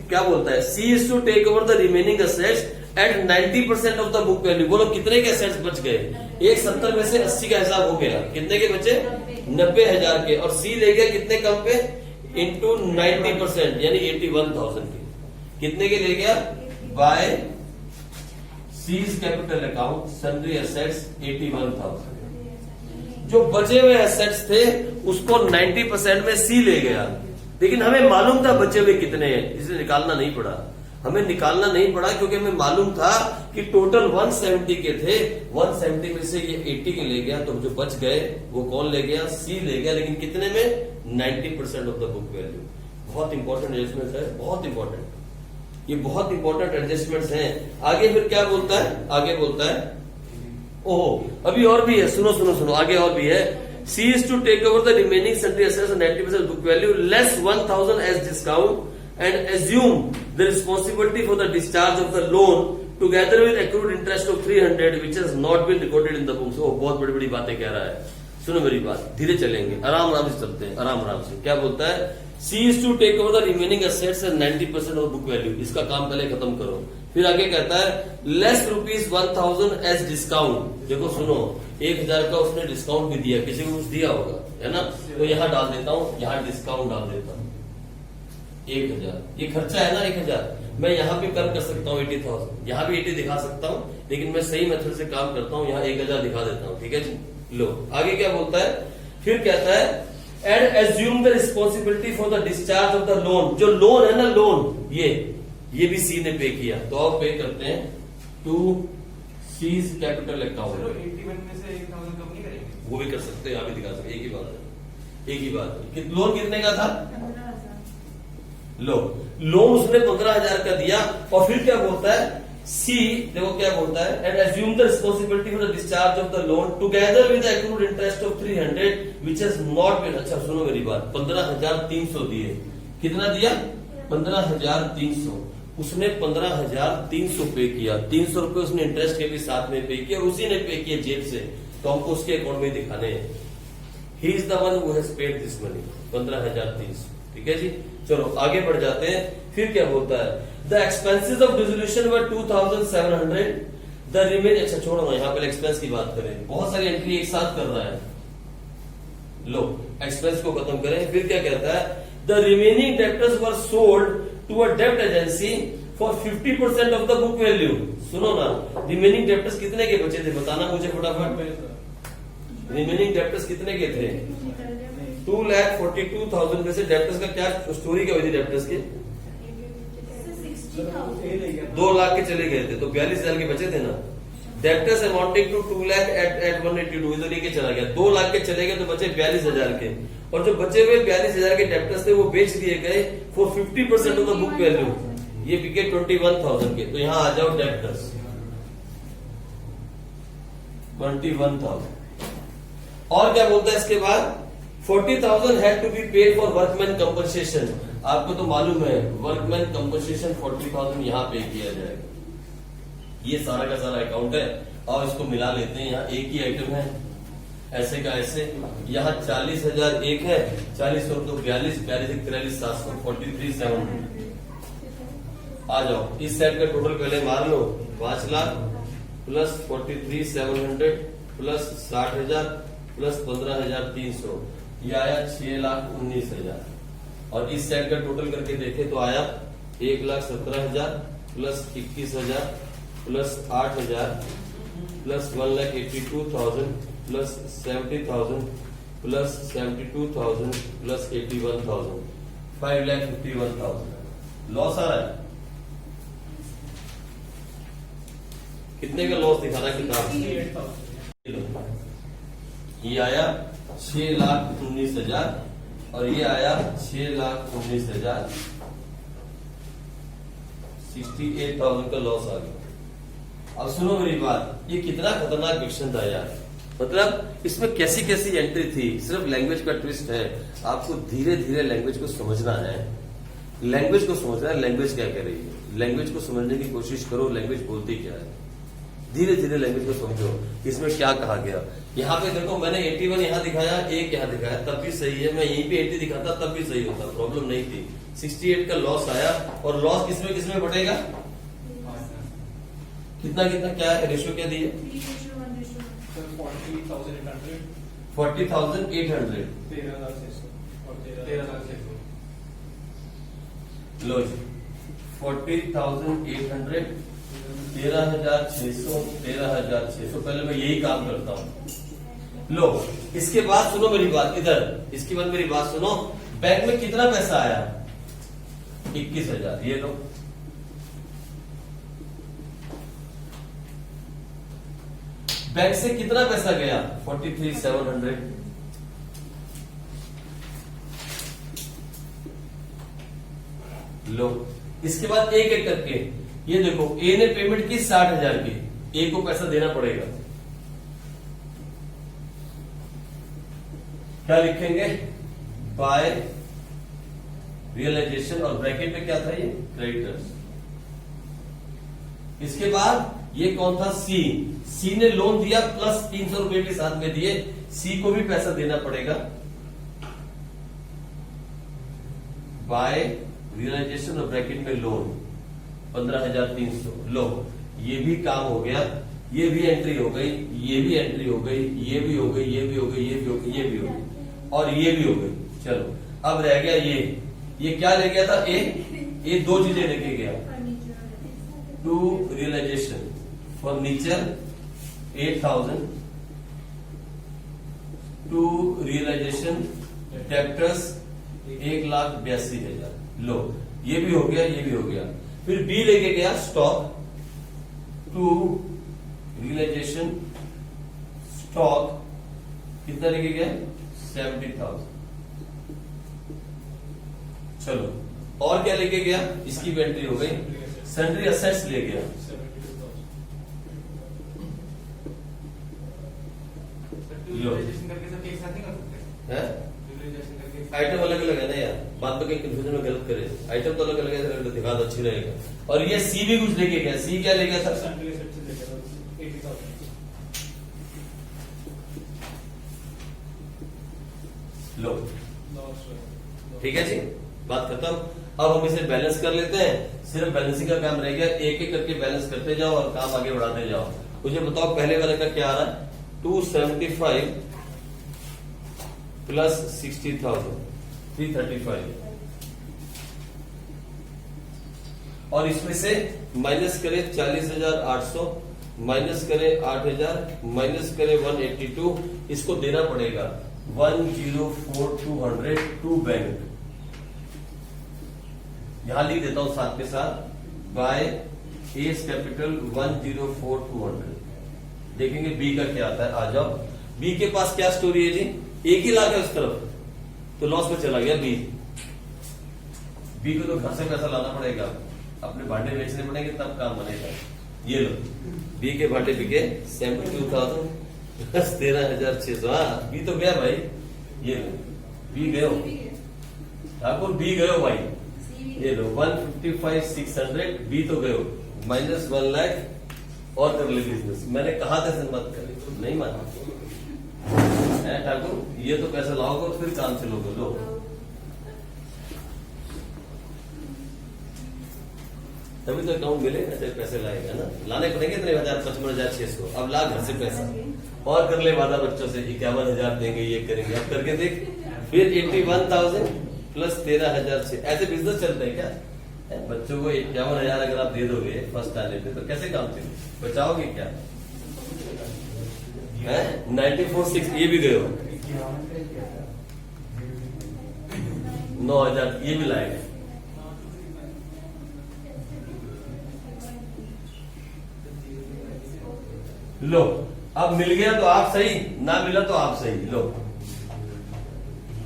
क्या बोलता है, C is to take over the remaining assets at 90% of the book value. बोलो कितने के असेट्स बच गए, 170 में से 80 का हिसाब हो गया, कितने के बचे 90,000 के, और सी ले गया कितने कम पे इंटू 90% यानी 81,000 के, कितने के ले गया by C's capital account sundry assets 81,000। जो बचे हुए एसेट्स थे उसको 90% में सी ले गया, लेकिन हमें मालूम था बचे हुए कितने हैं, इसलिए निकालना नहीं पड़ा, क्योंकि हमें मालूम था कि टोटल 170 के थे, 170 में से ये 80 के ले गया, तो जो बच गए वो कौन ले गया, सी ले गया, लेकिन कितने में 90% ऑफ द बुक वैल्यू। बहुत इंपॉर्टेंट एडजस्टमेंट है, बहुत इंपॉर्टेंट एडजस्टमेंट्स हैं। आगे फिर क्या बोलता है, आगे बोलता है ओहो अभी और भी है, सुनो आगे और भी है, C is to take over the remaining sundry assets 90% book value less 1,000 as discount and assume the responsibility for the discharge of the loan together with accrued interest of 300 which has not been recorded in the books. वो बहुत बड़ी बड़ी बातें कह रहा है, सुनो मेरी बात, धीरे चलेंगे, आराम से चलते हैं, आराम से। क्या बोलता है, C is to take over the remaining assets 90% of book value, इसका काम पहले खत्म करो। फिर आगे कहता है लेस ₹1,000 एज डिस्काउंट देखो सुनो, 1000 का उसने डिस्काउंट भी दिया, किसी को कुछ दिया होगा, है ना? तो यहाँ डाल देता हूँ, यहाँ डिस्काउंट डाल देता हूँ 1000, ये खर्चा है ना 1000। मैं यहाँ भी कम कर सकता हूँ 80,000, यहाँ भी 80 दिखा सकता हूँ, लेकिन मैं सही मेथड से काम करता हूँ, यहाँ 1000 दिखा देता हूँ। ठीक है जी, लो आगे क्या बोलता है, फिर कहता है and assume the responsibility for the discharge of the loan. जो लोन है ना, लोन ये भी सी ने पे किया, तो अब पे करते हैं टू सीज कैपिटल अकाउंट। 81 में से 1000 कम नहीं करेंगे? वो भी कर सकते हैं, यहाँ भी दिखा सकते हैं, एक ही बात है, एक ही बात है। लोन कितने का था? 15,000। लो लोन उसने 15,000 का दिया, और फिर क्या बोलता है, सी देखो क्या बोलता है, and assume the responsibility for the discharge of the loan together with accrued interest of 300 which has not been. अच्छा सुनो मेरी बात, 15,300 दिए, कितना दिया? 15,300। उसने 15,300 पे किया, 300 रुपए उसने इंटरेस्ट के भी साथ में पे किया, और उसी ने पे किया जेब से, तो हमको उसके अकाउंट में दिखाने हैं। He is the one who has paid this money, 15,300। ठीक है जी, चलो आगे बढ़ जाते हैं। फिर क्या बोलता है, the expenses of dissolution were 2,700, the remain. अच्छा छोड़ो ना, यहाँ पे एक्सपेंस की बात करें, बहुत सारी एंट्री एक साथ कर रहा है। लो एक्सपेंस को खत्म करें, फिर क्या कहता है, the remaining debtors were sold to a डेब्ट agency for 50% of the book value. सुनो ना, रिमेनिंग डेप्टर्स कितने के बचे थे, बताना मुझे फटाफट। रिमेनिंग डेप्टर्स कितने के थे? 2,42,000 में से डेप्टर्स का क्या स्टोरी क्या हुई थी? डेप्टर्स के 60,000। 2 लाख के चले गए थे, तो 42,000 के बचे थे ना। Debtors amounting to 2 lakh at 182, इधर लेके चला गया, 2 लाख के चले गए तो बचे 42,000 के, और जो बचे हुए 42,000 के डेप्टर्स थे वो बेच दिए गए for 50% of the book value, ये बिके 21,000 के। तो यहाँ आ जाओ डेप्टर्स 21,000। और क्या बोलता है इसके बाद, 40,000 had to be paid for workman compensation. आपको तो मालूम है वर्कमैन कंपनसेशन 40,000 यहाँ पे किया जाएगा। ये सारा का सारा अकाउंट है, और इसको मिला लेते हैं, यहाँ एक ही आइटम है, ऐसे का ऐसे। यहाँ 40,000 एक है, 40 और तो 42, 43,700, 43,700। आ जाओ, इस साइड का टोटल पहले मार लो, 5 लाख प्लस 43,700 प्लस 60,000 प्लस 15,300, ये आया 6,19,000। और इस साइड का टोटल करके देखे तो आया 1,17,000 plus 21,000 plus 8,000 plus 1,82,000 plus 70,000 plus 72,000 plus 81,000, 5,51,000 loss आ रहा है। कितने का लॉस दिखा रहा है किताब? 68,000। ये आया 6,19,000 और ये आया 6,19,000, 68,000 का लॉस आ गया। अब सुनो मेरी बात, ये कितना खतरनाक क्वेश्चन था यार। मतलब इसमें कैसी कैसी एंट्री थी, सिर्फ लैंग्वेज का ट्विस्ट है। आपको धीरे धीरे लैंग्वेज को समझना है, लैंग्वेज को समझना है, लैंग्वेज क्या कह रही है, लैंग्वेज को समझने की कोशिश करो, लैंग्वेज बोलती क्या है। धीरे धीरे लैंग्वेज को समझो, इसमें क्या कहा गया। यहाँ पे देखो मैंने 81 यहाँ दिखाया, 1 यहाँ दिखाया, तब भी सही है। मैं यहीं पे 80 दिखाता तब भी सही होता, प्रॉब्लम नहीं थी। 68 का लॉस आया, और लॉस किसमें किसमें बढ़ेगा, कितना कितना क्या है, रेशियो क्या दिए, 40,800 40,800 13,600 और 13,600। लो जी 40,800 13,600 13,600। पहले मैं यही काम करता हूं। लो इसके बाद सुनो मेरी बात, इधर इसके बाद मेरी बात सुनो। बैंक में कितना पैसा आया, 21,000, ये लो। बैंक से कितना पैसा गया, 43,700। लो इसके बाद एक एक करके ये देखो, ए ने पेमेंट की 60,000 की, ए को पैसा देना पड़ेगा। क्या लिखेंगे, बाय रियलाइजेशन, और ब्रैकेट में क्या था ये, क्रेडिटर्स। इसके बाद ये कौन था, सी। सी ने लोन दिया प्लस 300 रुपए भी साथ में दिए, सी को भी पैसा देना पड़ेगा। बाय रियलाइजेशन और ब्रैकेट में लोन 15,300। लो ये भी काम हो गया। ये भी एंट्री हो गई, ये भी एंट्री हो गई, ये भी हो गई, ये भी हो गई, ये भी हो गई, ये भी हो गई और ये भी हो गई। चलो अब रह गया ये क्या ले गया था? ये दो चीजें लेके गया। To realisation furniture 8000, to realisation debtors 1,82,000। लो ये भी हो गया, ये भी हो गया। फिर बी लेके गया स्टॉक, टू रियलाइजेशन स्टॉक कितना लेके गया? 70,000। चलो और क्या लेके गया? इसकी भी एंट्री हो गई। सन्ड्री असेट्स ले गया, लो है आइटम अलग अलग है ना यार, बात तो कहीं कंफ्यूजन में गलत करे। आइटम तो अलग अलग है तो दिखा तो अच्छी रहेगा। और ये सी भी कुछ लेके गया। सी क्या ले गया था? लो ठीक है जी, बात खत्म। अब हम इसे बैलेंस कर लेते हैं। सिर्फ बैलेंसिंग का काम रह गया, एक एक करके बैलेंस करते जाओ और काम आगे बढ़ाते जाओ। मुझे बताओ पहले वाले का क्या आ रहा है? 275 प्लस 60,000 335, और इसमें से माइनस करें 40,800, माइनस करें 8,000, माइनस करें 182। इसको देना पड़ेगा 104,200 टू बैंक। यहां लिख देता हूं साथ के साथ, बाय एस कैपिटल 104,200। देखेंगे बी का क्या आता है। आ जाओ, बी के पास क्या स्टोरी है जी? एक ही लाख है उस तरफ, तो लॉस में चला गया बी। बी को तो घर से पैसा लाना पड़ेगा, अपने भांडे बेचने पड़ेंगे तब काम बनेगा। ये लो बी के भांडे बिके 72,000 प्लस 13,600। हाँ बी तो गया भाई, ये लो बी गयो ठाकुर, बी गयो भाई। ये लो 155,600 बी तो गयो, माइनस 1 लाख और कर ले बिजनेस। मैंने कहा था सर मत करे, नहीं माना ठाकुर। ये तो पैसा लाओगे और फिर काम चलोगे। लो तभी तो अकाउंट मिलेगा जब पैसे लाएगा ना, लाने पड़ेंगे इतने 55,600। अब ला घर से पैसा और कर ले वादा बच्चों से 51,000 देंगे, ये करेंगे। अब करके देख, फिर 81,000 प्लस 13,600। ऐसे बिजनेस चलते हैं क्या? बच्चों को 51,000 अगर आप दे दोगे फर्स्ट आने पे तो कैसे काम चले? बचाओगे क्या? 94,600 ये भी गए हो, 9,000 ये भी लाएगा। लो अब मिल गया तो आप सही, ना मिला तो आप सही। लो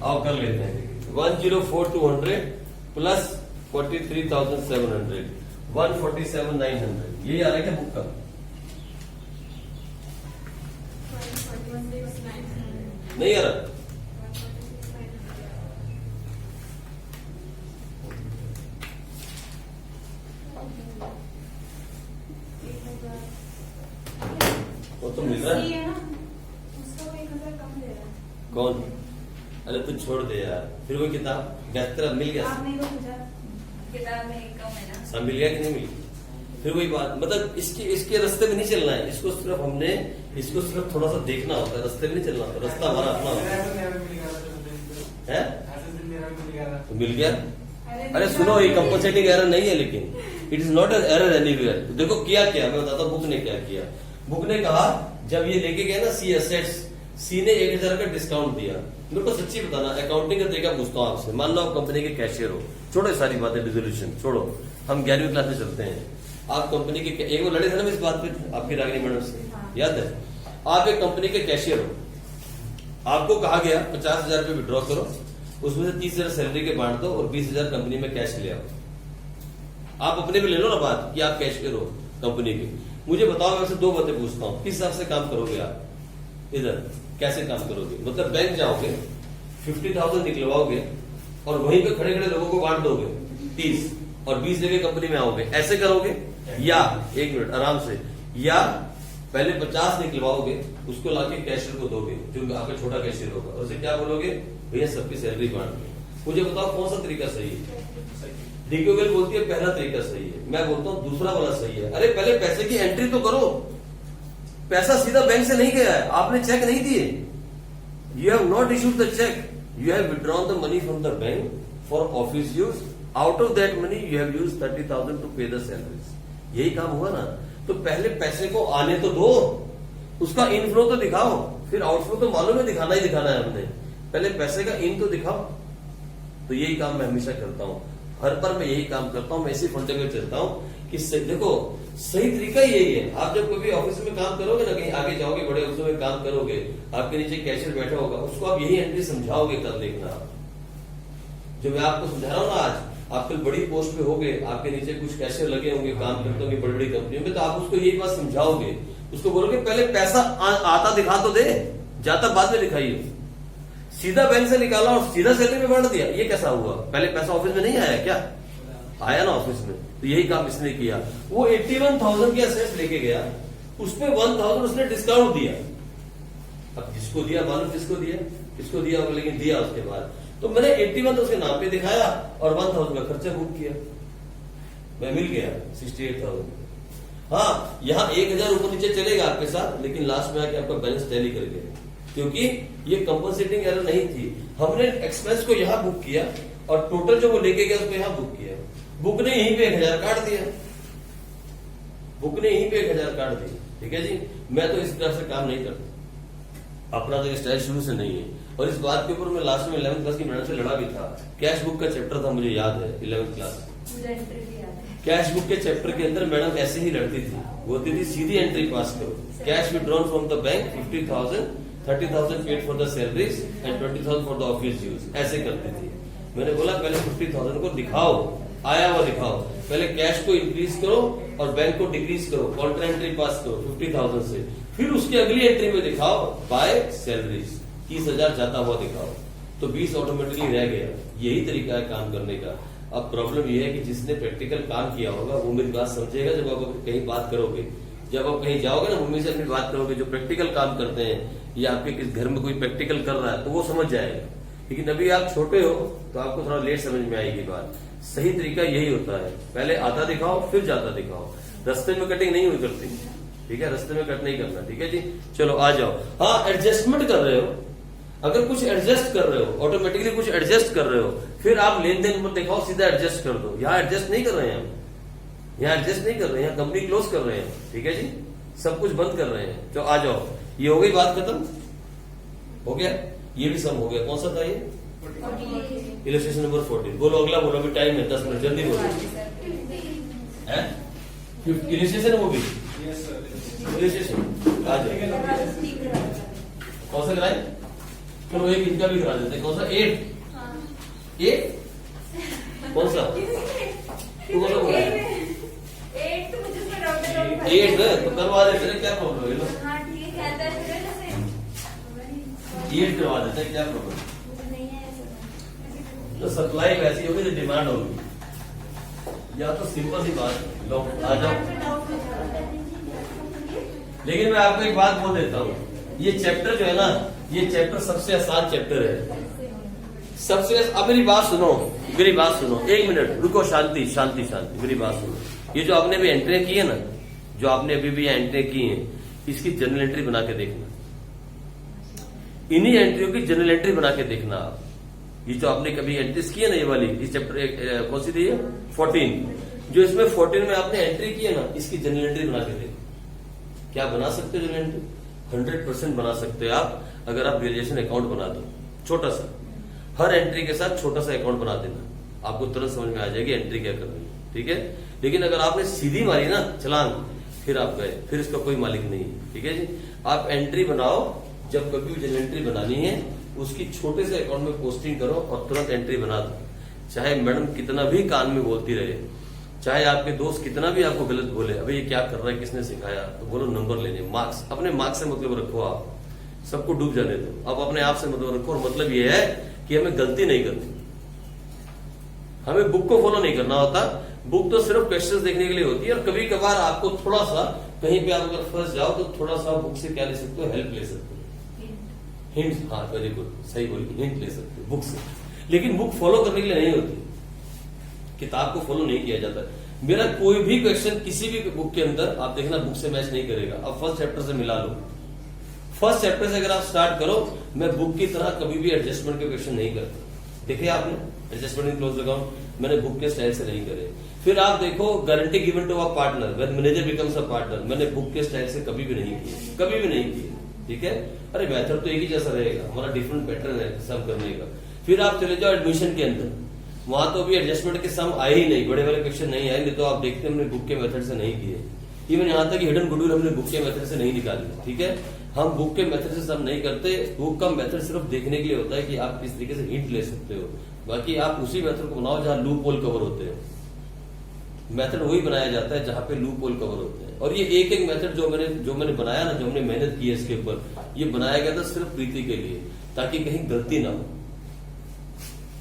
आओ कर लेते हैं। 104,200 प्लस 43,700 147,900। यही आ रहा है क्या बुक का? नहीं आ रहा। वो तो मिल रहा है कौन? अरे तू छोड़ दे यार, फिर वो किताब बेहतर मिल गया। किताब में कम है ना, सब मिल गया कि नहीं मिल? फिर वही बात, मतलब इसके रास्ते में नहीं चलना है। इसको सिर्फ हमने इसको सिर्फ थोड़ा सा देखना होता है, रास्ते में नहीं चलना होता। रास्ता हमारा अपना होता है। तो मिल गया। अरे सुनो, ये कंपनसेटिंग एरर नहीं है, लेकिन it is not error anywhere. देखो किया क्या, मैं बताता हूँ बुक ने क्या किया। बुक ने कहा जब ये लेके गया ना सी एसेट्स, सी ने 1,000 का डिस्काउंट दिया। मेरे को सच्ची बताना, अकाउंटिंग का तरीका पूछता हूँ आपसे। मान लो आप कंपनी के कैशियर हो, छोड़ो सारी बातें, डिसोल्यूशन छोड़ो, हम 11वीं क्लास में चलते हैं। आप कंपनी के एक वो लड़े थे ना इस बात पे आपकी रागिनी मैडम से, याद है? आप एक कंपनी के कैशियर हो, आपको कहा गया 50,000 रुपये विड्रॉ करो, उसमें से 30,000 सैलरी के बांट दो और 20,000 कंपनी में कैश ले आओ। आप अपने में ले लो ना बात कि आप कैशियर हो कंपनी के। मुझे बताओ, मैं आपसे दो बातें पूछता हूँ, किस हिसाब से काम करोगे आप? इधर कैसे काम करोगे? मतलब बैंक जाओगे, 50,000 निकलवाओगे और वहीं पे खड़े खड़े लोगों को बांट दोगे 30 और 20 देके कंपनी में आओगे, ऐसे करोगे? या एक मिनट आराम से, या पहले 50 निकलवाओगे, उसको लाके कैशियर को दोगे जो आपका छोटा कैशियर होगा, और उसे क्या बोलोगे? भैया सबकी सैलरी बांट दो। मुझे बताओ कौन सा तरीका सही है? डीक्यूएल बोलती है पहला तरीका सही है, मैं बोलता हूँ दूसरा वाला सही है। अरे पहले पैसे की एंट्री तो करो, पैसा सीधा बैंक से नहीं गया है, आपने चेक नहीं दिए, you have not issued the cheque, you have withdrawn the money from the bank for office use, out of that money you have use 30,000 to pay the salaries. यही काम हुआ ना। तो पहले पैसे को आने तो दो, उसका इनफ्लो तो दिखाओ, फिर आउटफ्लो तो मालूम है दिखाना ही दिखाना है हमने, पहले पैसे का इन तो दिखाओ। तो यही काम मैं हमेशा करता हूं, हर पर मैं यही काम करता हूं, मैं इसी फंडे में चलता हूं कि देखो सही तरीका यही है। आप जब कभी ऑफिस में काम करोगे ना, कहीं आगे जाओगे, बड़े ऑफिस में काम करोगे, आपके नीचे कैशियर बैठा होगा, उसको आप यही एंट्री समझाओगे, कल देखना आप जो मैं आपको समझा रहा हूं ना, आज आप कल बड़ी पोस्ट पे होगे, आपके नीचे कुछ कैशियर लगे होंगे, काम करते होंगे बड़ी बड़ी कंपनियों में, तो आप उसको यही बात समझाओगे, उसको बोलोगे पहले पैसा आता दिखा तो दे, जाता बाद में दिखाइए। सीधा बैंक से निकाला और सीधा सैलरी में बांट दिया, ये कैसा हुआ? पहले पैसा ऑफिस में नहीं आया क्या? आया ना ऑफिस में। तो यही काम इसने किया, वो 81,000 के असेट्स लेके गया, उसमें 1,000 उसने डिस्काउंट दिया। अब जिसको दिया मालूम किसको दिया होगा, लेकिन दिया उसके बाद। तो मैंने 81 उसके नाम पे दिखाया और 1,000 का खर्चा बुक किया, मैं मिल गया 68,000। हाँ, यहाँ 1,000 ऊपर नीचे चलेगा आपके साथ, लेकिन लास्ट में आके आपका बैलेंस टैली कर गया, क्योंकि ये कंपनसेटिंग एरर नहीं थी। हमने एक्सपेंस को यहाँ बुक किया और टोटल जो वो लेके गया उसको यहाँ बुक किया। बुक ने यहीं पे 1,000 काट दिया, बुक ने यहीं पे 1,000 काट दिया। ठीक है जी, मैं तो इस तरह से काम नहीं करता, अपना तो स्टाइल शुरू से नहीं है। और इस बात के ऊपर मैं लास्ट में 11th क्लास की मैडम से लड़ा भी था। कैश बुक का चैप्टर था, मुझे याद है 11th क्लास, कैश बुक के चैप्टर के अंदर मैडम ऐसे ही लड़ती थी, बोलती थी सीधी एंट्री पास करो, cash withdrawn from the bank 50,000, 30,000 paid for the salaries and 20,000 for the office use, ऐसे करती थी। मैंने बोला पहले 50,000 को दिखाओ, आया हुआ दिखाओ, पहले कैश को इंक्रीज करो और बैंक को डिक्रीज करो, कॉन्ट्रा एंट्री पास करो 50,000 से, फिर उसकी अगली एंट्री में दिखाओ बाय सैलरीज 30,000 जाता हुआ दिखाओ, तो 20 ऑटोमेटिकली रह गया। यही तरीका है काम करने का। अब प्रॉब्लम यह है कि जिसने प्रैक्टिकल काम किया होगा वो मेरी बात समझेगा। जब आप कहीं बात करोगे, जब आप कहीं जाओगे ना, मम्मी से अपनी बात करोगे, जो प्रैक्टिकल काम करते हैं या आपके किस घर में कोई प्रैक्टिकल कर रहा है तो वो समझ जाएगा। लेकिन अभी आप छोटे हो तो आपको थोड़ा लेट समझ में आएगी बात। सही तरीका यही होता है, पहले आता दिखाओ फिर जाता दिखाओ। रास्ते में कटिंग नहीं हुई करती, ठीक है, रास्ते में कट नहीं करना। ठीक है जी, चलो आ जाओ। हाँ, एडजस्टमेंट कर रहे हो, अगर कुछ एडजस्ट कर रहे हो, ऑटोमेटिकली कुछ एडजस्ट कर रहे हो, फिर आप लेन देन पर दिखाओ, सीधा एडजस्ट कर दो। यहाँ एडजस्ट नहीं कर रहे हैं हम, यहाँ एडजस्ट नहीं कर रहे हैं, यहाँ कंपनी क्लोज कर रहे हैं। ठीक है जी, सब कुछ बंद कर रहे हैं। तो आ जाओ, ये हो गई बात खत्म, हो गया, ये भी सम हो गया। कौन सा था ये? Illustration number 14। बोलो अगला, बोलो, अभी टाइम है 10 मिनट, जल्दी बोलो। इलस्ट्रेशन है वो भी, इलस्ट्रेशन आ जाओ। कौन सा कराए? चलो एक इनका भी करा देते हैं। कौन सा? 8 कौन सा? तू कौन सा बोला? 8 तो मुझे उसमें डाउट है। 8 तो करवा देते हैं, क्या प्रॉब्लम है? हाँ ठीक है, 8 करवा देते हैं, क्या प्रॉब्लम? नहीं है ऐसा। तो सप्लाई वैसी होगी तो डिमांड होगी, या तो सिंपल सी बात है। लो आ जाओ। लेकिन मैं आपको एक बात बोल देता हूँ, ये चैप्टर जो है ना, ये चैप्टर सबसे आसान चैप्टर है, सबसे। अब मेरी बात सुनो, मेरी बात सुनो, 1 मिनट रुको, शांति शांति शांति, मेरी बात सुनो। ये जो आपने भी एंट्री की है ना, जो आपने अभी भी एंट्री की है, इसकी जनरल एंट्री बना के देखना, इन्हीं एंट्रियों की जनरल एंट्री बना के देखना आप। ये जो आपने कभी एंट्रीज की है ना, ये वाली, इस चैप्टर कौन सी थी ये? 14। जो इसमें 14 में आपने एंट्री की है ना, इसकी जनरल एंट्री बना के देखो। क्या बना सकते हो जनरल एंट्री? 100% बना सकते हो आप, अगर आप रियलाइजेशन अकाउंट बना दो, छोटा सा, हर एंट्री के साथ छोटा सा अकाउंट बना देना, आपको तुरंत समझ में आ जाएगी एंट्री क्या करनी है। ठीक है, लेकिन अगर आपने सीधी मारी ना छलांग, फिर आप गए, फिर इसका कोई मालिक नहीं है। ठीक है जी, आप एंट्री बनाओ, जब कभी भी जनरल एंट्री बनानी है उसकी छोटे से अकाउंट में पोस्टिंग करो और तुरंत एंट्री बना दो। चाहे मैडम कितना भी कान में बोलती रहे, चाहे आपके दोस्त कितना भी आपको गलत बोले, अभी ये क्या कर रहा है, किसने सिखाया, तो बोलो नंबर लेने, मार्क्स, अपने मार्क्स से मतलब रखो, आप सबको डूब जाने दो, अब अपने आप से मतलब रखो। और मतलब ये है कि हमें गलती नहीं करनी, हमें बुक को फॉलो नहीं करना होता। बुक तो सिर्फ क्वेश्चंस देखने के लिए होती है, और कभी कभार आपको थोड़ा सा कहीं पे आप अगर फंस जाओ तो थोड़ा सा बुक से क्या ले सकते हो, हेल्प ले सकते हो, हिंट। हाँ वेरी गुड, सही बोली, हिंट ले सकते हो बुक से, लेकिन बुक फॉलो करने के लिए नहीं होती, किताब को फॉलो नहीं किया जाता। मेरा कोई भी क्वेश्चन किसी भी बुक के अंदर आप देखना बुक से मैच नहीं करेगा। अब फर्स्ट चैप्टर से मिला लो, फर्स्ट चैप्टर से अगर आप स्टार्ट करो, मैं बुक की तरह कभी भी एडजस्टमेंट के क्वेश्चन नहीं करता। देखिए आपने एडजस्टमेंट इन क्लोज लगाओ, मैंने बुक के स्टाइल से नहीं करे। फिर आप देखो guarantee given to a partner when manager becomes a partner, मैंने बुक के स्टाइल से कभी भी नहीं किए, कभी भी नहीं किए। ठीक है, अरे मेथड तो एक ही जैसा रहेगा, हमारा डिफरेंट पैटर्न है सब करने का। फिर आप चले जाओ एडमिशन के अंदर, वहां तो अभी एडजस्टमेंट के सम आए ही नहीं, बड़े बड़े क्वेश्चन नहीं आए, नहीं तो आप देखते हमने बुक के मेथड से नहीं किए। इवन यहाँ तक हिडन गुडविल हमने बुक के मेथड से नहीं निकाली। ठीक है, हम बुक के मेथड से सब नहीं करते। बुक का मेथड सिर्फ देखने के लिए होता है कि आप किस तरीके से हिंट ले सकते हो, बाकी आप उसी मेथड को बनाओ जहां लूप होल कवर होते हैं। मेथड वही बनाया जाता है जहां पे लूप होल कवर होते हैं। और ये एक एक मेथड जो मैंने बनाया ना, जो हमने मेहनत की है इसके ऊपर, ये बनाया गया था सिर्फ प्रीति के लिए, ताकि कहीं गलती ना हो।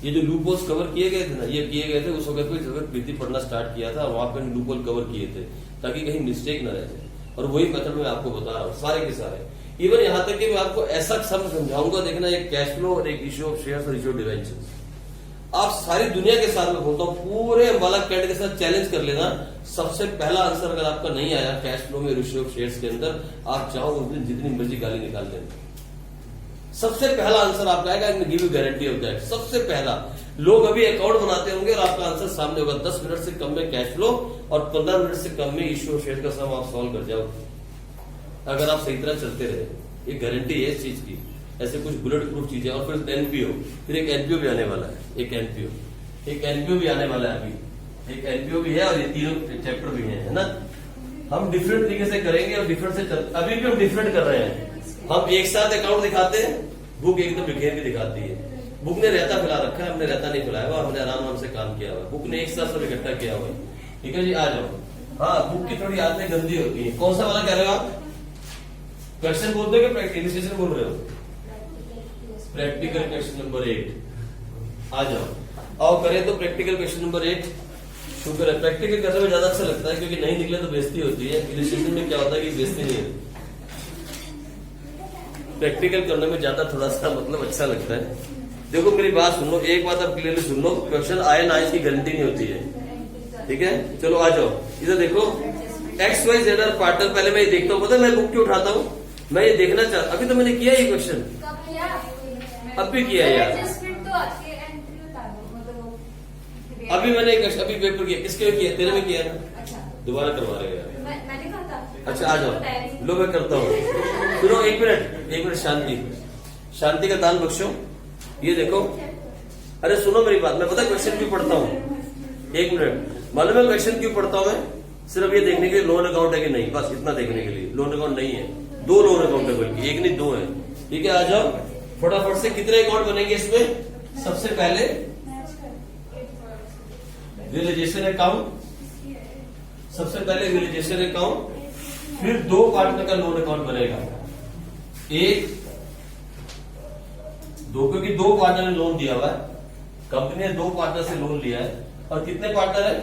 ये जो लूप होल्स कवर किए गए थे ना, ये किए गए थे उस वक्त पे प्रीति पढ़ना स्टार्ट किया था, वहां पे लूप होल कवर किए थे ताकि कहीं मिस्टेक ना रह जाए। और वही मेथड मैं आपको बता रहा हूँ सारे के सारे। इवन यहाँ तक कि मैं आपको ऐसा सम समझाऊंगा, देखना, एक कैश फ्लो और एक इश्यू ऑफ शेयर्स और इश्यू ऑफ डिवेंचर्स। आप सारी दुनिया के साथ में बोलता हूँ, पूरे अम्बाला कैंड के साथ चैलेंज कर लेना। सबसे पहला आंसर अगर आपका नहीं आया कैश फ्लो में, इश्यू ऑफ शेयर्स के अंदर, आप चाहो उस दिन जितनी मर्जी गाली निकाल देना, सबसे पहला आंसर आपका आएगा। Give you guarantee of that. सबसे पहला, लोग अभी अकाउंट बनाते होंगे और आपका आंसर सामने होगा। 10 मिनट से कम में कैश फ्लो और 15 मिनट से कम में इश्यू ऑफ शेयर का सम आप सॉल्व कर जाओ, अगर आप सही तरह चलते रहे। ये गारंटी है इस चीज की। ऐसे कुछ बुलेट प्रूफ चीजें। और फिर एनपीओ, फिर एक एनपीओ भी आने वाला है, एक एनपीओ भी आने वाला है। अभी एक एनपीओ भी है और ये तीनों चैप्टर भी है ना। हम डिफरेंट तरीके से करेंगे और डिफरेंट से अभी भी हम डिफरेंट कर रहे हैं। हम एक साथ अकाउंट दिखाते हैं, बुक एकदम बिखेर के दिखाती है। बुक ने रहता फैला रखा है, हमने रहता नहीं फैलाया हुआ, हमने आराम से काम किया हुआ है। बुक ने एक साथ सब इकट्ठा किया हुआ है। ठीक है जी, आ जाओ। हाँ, बुक की थोड़ी आदतें गंदी होती है। कौन सा वाला कह रहे हो आप? क्वेश्चन बोलते हो कि प्रैक्टिकल बोल रहे हो? प्रैक्टिकल क्वेश्चन नंबर 8 आ जाओ। आओ करें तो प्रैक्टिकल क्वेश्चन नंबर 8 शुक्र है। प्रैक्टिकल करने में ज्यादा अच्छा लगता है, क्योंकि नहीं निकले तो बेइज्जती होती है। इलस्ट्रेशन में क्या होता है कि बेइज्जती नहीं होती, प्रैक्टिकल करने में ज्यादा थोड़ा सा मतलब अच्छा लगता है। देखो मेरी बात सुन लो, एक बात आप क्लियरली सुन लो, क्वेश्चन आए ना इसकी गारंटी नहीं होती है। ठीक है, चलो आ जाओ। इधर देखो, X Y Z are partner. पहले मैं ये देखता हूँ, पता है मैं बुक क्यों उठाता हूँ? मैं ये देखना चाहता, अभी तो मैंने किया ये क्वेश्चन, अब भी किया यार। अभी मैंने अभी पेपर किया, किसके किया? तेरे में किया ना, दोबारा करवा रहे यार। मैंने कहा था। अच्छा आ जाओ, लो मैं करता हूँ। सुनो, एक मिनट शांति का दान बख्शो। ये देखो, अरे सुनो मेरी बात, मैं पता क्वेश्चन क्यों पढ़ता हूँ? एक मिनट, मालूम है क्वेश्चन क्यों पढ़ता हूँ मैं? सिर्फ ये देखने के लिए लोन अकाउंट है कि नहीं, बस इतना देखने के लिए। लोन अकाउंट नहीं है, 2 लोन अकाउंट है, बल्कि एक नहीं 2 है। ठीक है, आ जाओ फटाफट से। कितने अकाउंट बनेंगे इसमें? सबसे पहले रियलाइजेशन अकाउंट, सबसे पहले रियलाइजेशन अकाउंट, फिर 2 पार्टनर का लोन अकाउंट बनेगा। 1 2, क्योंकि 2 पार्टनर ने लोन दिया हुआ है, कंपनी ने 2 पार्टनर से लोन लिया है। और कितने पार्टनर है?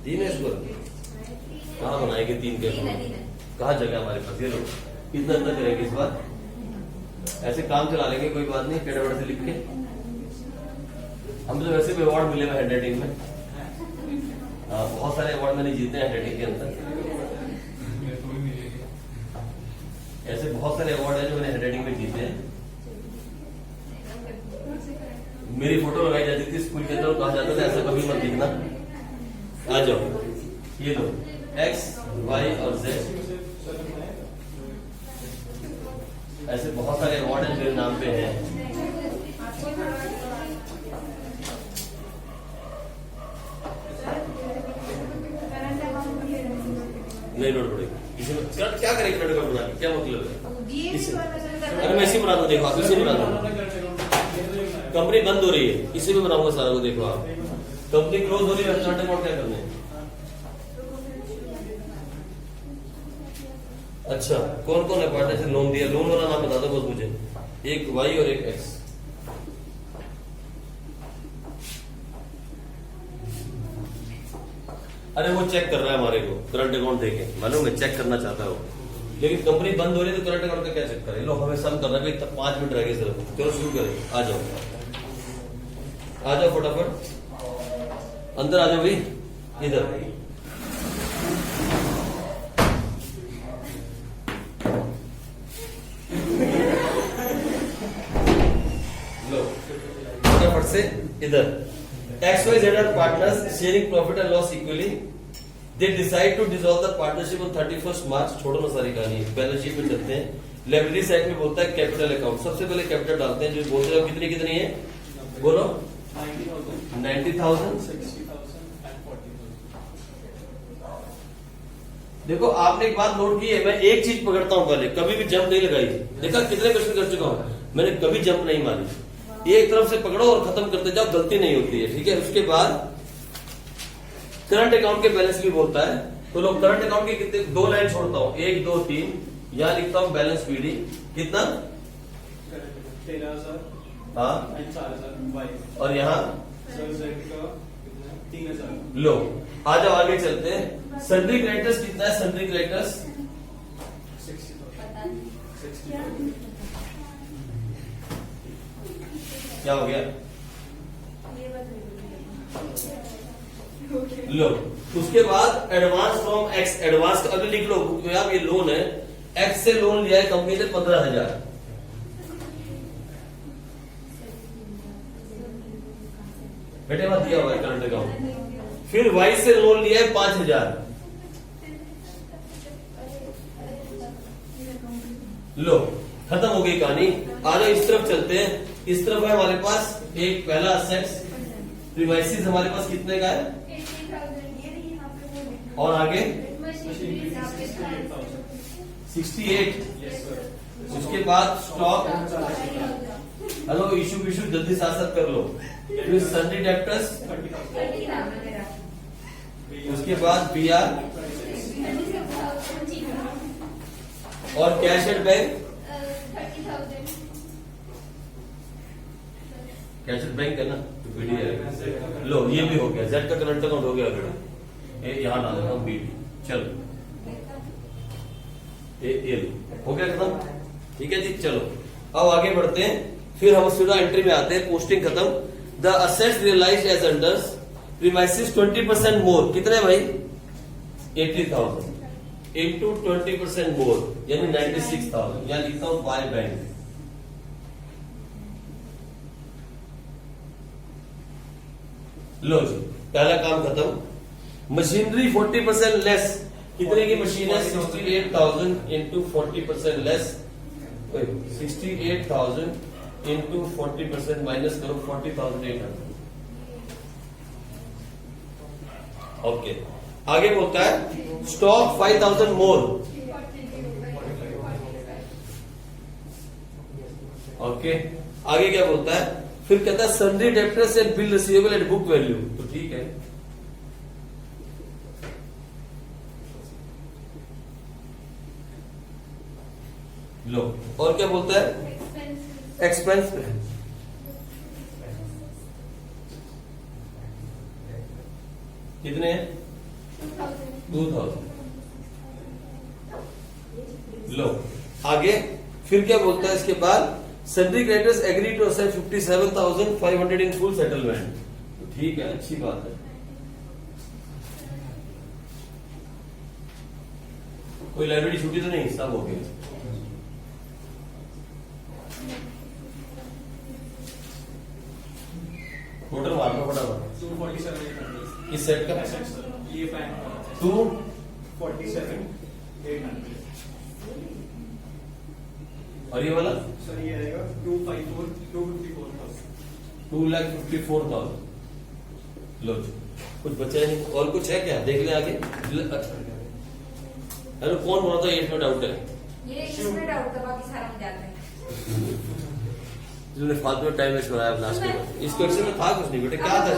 3 है। इसको कहाँ बनाएंगे 3 के? कहाँ जगह हमारे पास? ये लोग कितना करेंगे इस बार? ऐसे काम चला लेंगे, कोई बात नहीं, पेड़ से लिख के। हम तो वैसे भी अवार्ड मिले हुए हैंडराइटिंग में। बहुत सारे अवार्ड मैंने जीते हैं हैंडराइटिंग के अंदर। ऐसे बहुत सारे अवार्ड है जो मैंने हैंडराइटिंग में जीते हैं। मेरी फोटो लगाई जाती थी स्कूल के अंदर, कहा जाता था ऐसा कभी मत दिखना। आ जाओ, ये लो एक्स वाई और जेड, ऐसे बहुत सारे अवार्ड मेरे नाम पे हैं। नहीं नोट पड़ेगी इसमें। क्या करेंगे नोट अकाउंट बना के? क्या मतलब है? अरे मैं इसी बना दूं, देखो आप इसी बना दूं। कंपनी बंद हो रही है, इसी में बनाऊंगा सारा को। देखो आप, कंपनी क्लोज हो रही है, नोट अकाउंट क्या करने? अच्छा, कौन कौन है पार्टनर से लोन दिया? लोन वाला नाम बता दो बस मुझे। एक वाई और एक एक्स। अरे वो चेक कर रहा है हमारे को, करंट अकाउंट देके, मालूम मैं चेक करना चाहता हूँ, लेकिन कंपनी बंद हो रही है तो करंट अकाउंट का क्या चेक करे? लो हमें सम करना है, 5 मिनट रह गए सिर्फ। चलो शुरू करें, आ जाओ फटाफट। अंदर आ जाओ भाई, इधर। लो फटाफट से इधर। XYZ are partners sharing profit and loss equally. They decide to dissolve the partnership on 31st March। छोड़ो ना सारी कहानी, बैलेंस शीट में चलते हैं। लायबिलिटी साइड में बोलता है कैपिटल अकाउंट। सबसे पहले कैपिटल डालते हैं, जो बोलते हैं कितनी कितनी है, बोलो। 90,000 देखो आपने एक बात नोट की है, मैं एक चीज पकड़ता हूं पहले, कभी भी जंप नहीं लगाई। देखा कितने क्वेश्चन कर चुका हूं, मैंने कभी जंप नहीं मारी। एक तरफ से पकड़ो और खत्म करते जाओ, गलती नहीं होती है, ठीक है। उसके बाद करंट अकाउंट के बैलेंस भी बोलता है, तो लोग करंट अकाउंट के कितने, 2 लाइन छोड़ता हूं, 1 2 3, यहां लिखता हूं बैलेंस पीडी कितना 13,000 हाँ, 4,000 और यहाँ 3,000। लो आ जाओ आगे चलते हैं। सन्ड्री क्रेडिटर्स कितना है, सन्ड्री क्रेडिटर्स 60,000। क्या हो गया, ये बताइए। लो उसके बाद एडवांस फ्रॉम एक्स, एडवांस अभी लिख लो आप, ये लोन है, एक्स से लोन लिया है कंपनी से 15,000, बेटे मत दिया हुआ है करंट अकाउंट। फिर वाई से लोन लिया है 5,000, लो खत्म हो गई कहानी। आ जाओ इस तरफ चलते हैं, इस तरफ है हमारे पास एक पहला असेट्स प्रीमाइसिस हमारे पास कितने का है, 80,000 ये नहीं यहाँ पे वो लिखा। और आगे मशीनरी यहाँ पे 68। Yes, sir। उसके बाद स्टॉक, हेलो इशू जल्दी साथ साथ कर लो। फिर सन्ड्री डेब्टर्स, 30,000। उसके बाद बीआर और cash at bank, 30,000। Cash at bank है ना, तो बीडी है। लो ये भी हो गया, जेड का करंट अकाउंट हो गया, अगर यहां डालेगा हम बीडी, चलो ए हो गया खत्म, ठीक है जी। चलो अब आगे बढ़ते हैं, फिर हम सीधा एंट्री में आते हैं, पोस्टिंग खत्म। The assets realised as under premises 20% more, कितने भाई 80,000 इंटू 20% मोर यानी 96,000, यहां लिखता हूं बाय बैंक। लो जी पहला काम खत्म। मशीनरी 40% लेस, कितने की मशीन है, 68,000 इंटू 40% लेस, 68,000 इंटू 40% माइनस करो 40,800। ओके आगे बोलता है स्टॉक 5,000 मोर, ओके आगे क्या बोलता है, फिर कहता है sundry debtors and bill receivable at book value, तो ठीक है। लो और क्या बोलता है, एक्सपेंस कितने हैं, 2,000। लो आगे फिर क्या बोलता है इसके बाद, sundry creditors agree to accept 57,500 in full settlement, तो ठीक है अच्छी बात है। कोई लाइब्रेरी छूटी तो नहीं, सब हो गया। टोटल मारना फटाफट, 247,800। इस सेट का Assets, sir। ये बैंक 247,800 और ये वाला सर ये रहेगा 254,000। 2,54,000। लो जी कुछ बचा ही नहीं, और कुछ है क्या, देख ले आगे। हेलो कौन बोला था 8 में डाउट है, ये इसमें डाउट था, बाकी सारा मुझे आता है। जिन्होंने फालतू में टाइम वेस्ट कराया लास्ट में। इस क्वेश्चन में था कुछ नहीं बेटे, क्या था, तो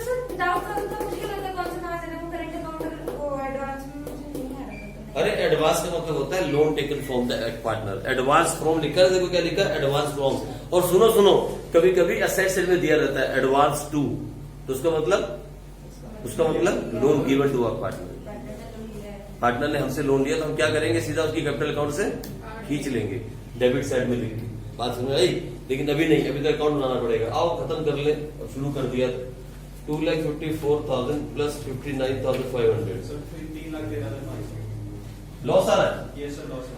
सर डाउट का तो मुश्किल होता है, कौन सा कहाँ से देखो, करंट अकाउंट वो एडवांस में मुझे नहीं आ रहा था। अरे एडवांस का मतलब होता है loan taken from the partner, advance from लिखा है, देखो क्या लिखा है एडवांस फ्रॉम। और सुनो कभी कभी असेट साइड में दिया रहता है एडवांस टू, तो उसका मतलब loan given to our partner, partner ने हमसे लोन लिया तो हम क्या करेंगे, सीधा उसकी कैपिटल अकाउंट से खींच लेंगे, डेबिट साइड में लिख के। बात समझ आई, लेकिन अभी नहीं, अभी तो अकाउंट बनाना पड़ेगा। आओ खत्म कर ले, और शुरू कर दिया 2,54,000 प्लस 59,500 सर फिर 3,13,500 लॉस आ रहा है। ये सर लॉस है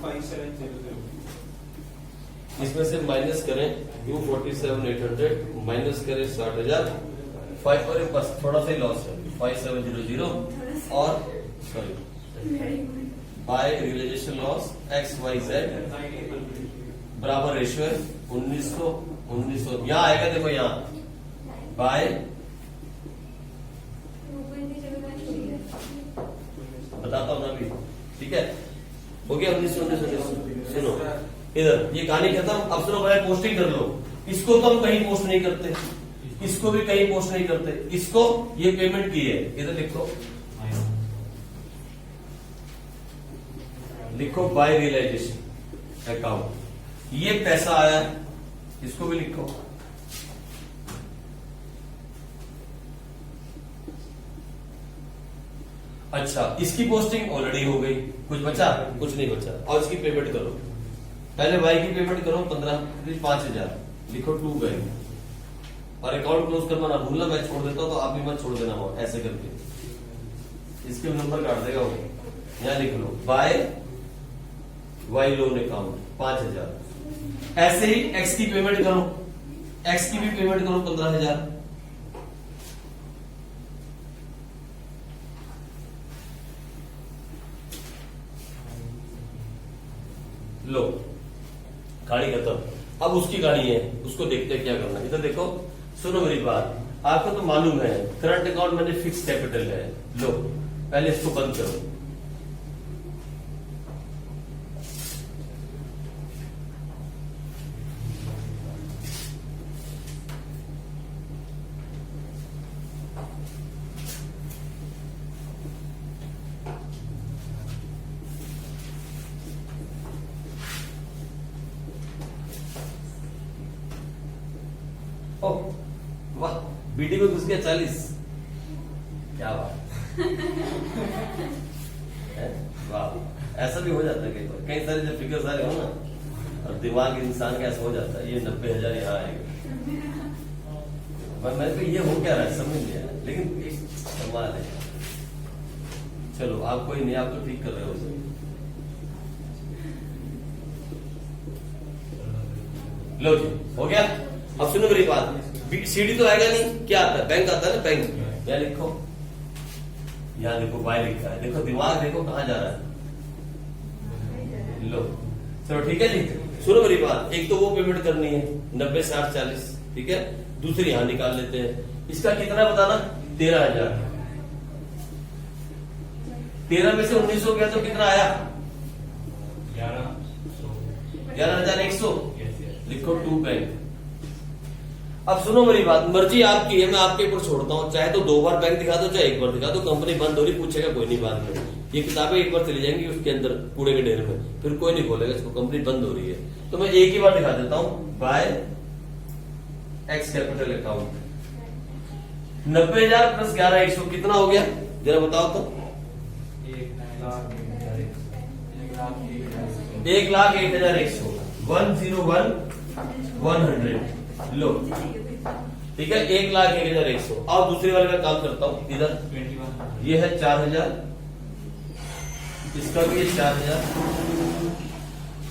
5700 इसमें से माइनस करें 247,800 माइनस करें 60,000 5 और बस थोड़ा सा ही लॉस है 5700 और sorry by realisation loss XYZ बराबर रेशियो है 1900 यहाँ आएगा देखो यहाँ बाय बताता हूँ ना अभी ठीक है हो गया 1900 सुनो इधर ये कहानी खत्म। अब सुनो भाई पोस्टिंग कर लो। इसको तो हम कहीं पोस्ट नहीं करते, इसको भी कहीं पोस्ट नहीं करते, इसको ये पेमेंट की है इधर लिखो लिखो बाय रियलाइजेशन अकाउंट ये पैसा आया है इसको भी लिखो। अच्छा इसकी पोस्टिंग ऑलरेडी हो गई कुछ बचा कुछ नहीं बचा और इसकी पेमेंट करो। पहले वाई की पेमेंट करो 5,000 लिखो टू बैंक और अकाउंट क्लोज करना ना भूलना। मैं छोड़ देता हूं तो आप भी मत छोड़ देना वो ऐसे करके इसके नंबर काट देगा वो। यहां लिख लो बाय वाई लोन अकाउंट 5,000। ऐसे ही एक्स की पेमेंट करो, एक्स की भी पेमेंट करो 15,000। लो गाड़ी खत्म। अब उसकी गाड़ी है उसको देखते हैं क्या करना है। इधर देखो सुनो मेरी बात, आपको तो मालूम है करंट अकाउंट मैंने फिक्स कैपिटल है। लो पहले इसको बंद करो। वाह बीडी में घुस गया 40 क्या बात वाह ऐसा भी हो जाता है कई बार। कई सारे जब फिगर सारे हो ना और दिमाग इंसान का ऐसा हो जाता है ये 90,000 यहाँ आएगा। मैं तो ये हो क्या रहा है समझ लिया लेकिन कमाल है। चलो आप कोई नहीं आप तो ठीक कर रहे हो उसे। लो जी हो गया। अब सुनो मेरी बात सीडी तो आएगा नहीं क्या आता है बैंक आता है ना बैंक। यहाँ लिखो यहाँ देखो बाय लिखा है देखो दिमाग देखो कहाँ जा रहा है। लो चलो ठीक है जी। सुनो मेरी बात एक तो वो पेमेंट करनी है 90 60 40 ठीक है। दूसरी यहां निकाल लेते हैं इसका कितना बताना 13,000। 13 में से 1900 गया तो कितना आया 11,100 लिखो टू बैंक। अब सुनो मेरी बात मर्जी आपकी है मैं आपके ऊपर छोड़ता हूँ चाहे तो 2 बार बैंक दिखा दो चाहे 1 बार दिखा दो। कंपनी बंद हो रही पूछेगा कोई नहीं बाद में। ये किताबें 1 बार चली जाएंगी उसके अंदर कूड़े के ढेर में फिर कोई नहीं बोलेगा इसको कंपनी बंद हो रही है। तो मैं एक ही बार दिखा देता हूँ by X capital account 90,000 plus 11,100 कितना हो गया जरा बताओ तो 1,01,100 101,100 लो ठीक है 1,01,100। और दूसरे वाले का काम करता हूं इधर ये है 4,000 इसका भी ये 4,000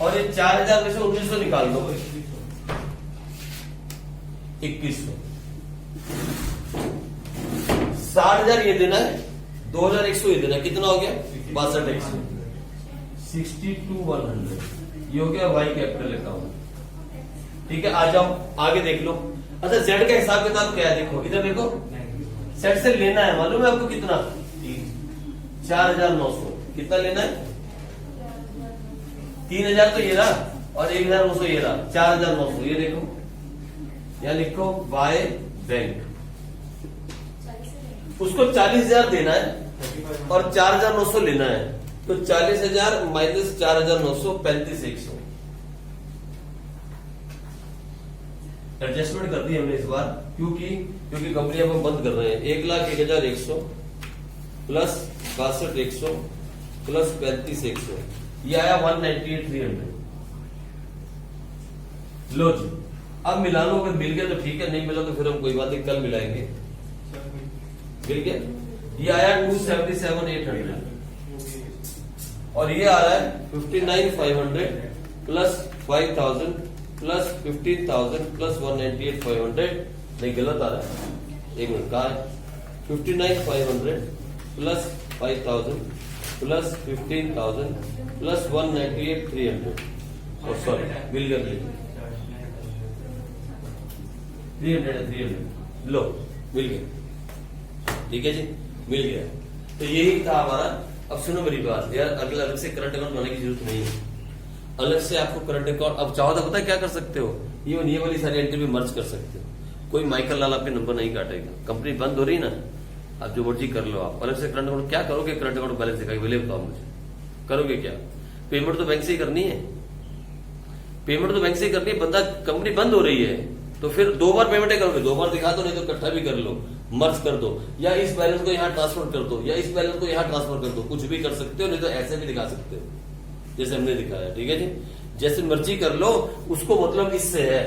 और ये 4,000 में से 1,900 निकाल दो 2,100 60,000 ये देना है 2,100 ये देना है कितना हो गया 62,100 62,100 ये हो गया वाई कैपिटल अकाउंट। ठीक है आ जाओ आगे देख लो। अच्छा जेड का हिसाब किताब क्या है देखो इधर देखो सेट से लेना है मालूम है आपको कितना 4,900 कितना लेना है 3,000 तो ये रहा और 1,900 ये रहा 4,900 ये देखो यहाँ लिखो बाय बैंक। उसको 40,000 देना है और 4,900 लेना है तो 40,000 माइनस 4,900 35,100 एडजस्टमेंट कर दी हमने इस बार क्योंकि कंपनी अब हम बंद कर रहे हैं 1,01,100 प्लस 62,100 प्लस 35,100 ये आया 198,300। लो जी अब मिला लो, अगर मिल गया तो ठीक है, नहीं मिला तो फिर हम कोई बात नहीं, कल मिलाएंगे। मिल गया, ये आया 277,800 और ये आ रहा है 59,500 प्लस 5,000 प्लस 15,000 प्लस 198,500। नहीं, गलत आ रहा है, एक मिनट, कहा है 59,500 प्लस 5,000 प्लस 15,000 प्लस 198,300। सॉरी, मिल गया, 300 लो, मिल गया, ठीक है जी, मिल गया। तो यही था हमारा। अब सुनो मेरी बात यार, अगला अलग से करंट अकाउंट बनाने की जरूरत नहीं है। अलग से आपको करंट अकाउंट, अब चाहो तो पता है क्या कर सकते हो, ये वाली सारी एंट्री भी मर्ज कर सकते हो। कोई माइकल लाल आपके नंबर नहीं काटेगा, कंपनी बंद हो रही ना, आप जो मर्जी कर लो। आप अलग से करंट अकाउंट क्या करोगे, करंट अकाउंट बैलेंस दिखाई पहले बताओ मुझे, करोगे क्या? पेमेंट तो बैंक से ही करनी है, पेमेंट तो बैंक से ही करनी है। बंदा, कंपनी बंद हो रही है तो फिर 2 बार पेमेंट करोगे, 2 बार दिखा दो, नहीं तो इकट्ठा भी कर लो, मर्ज कर दो, या इस बैलेंस को यहाँ ट्रांसफर कर दो, या इस बैलेंस को यहाँ ट्रांसफर कर दो, कुछ भी कर सकते हो, नहीं तो ऐसे भी दिखा सकते हो जैसे हमने दिखाया। ठीक है जी, जैसे मर्जी कर लो, उसको मतलब इससे है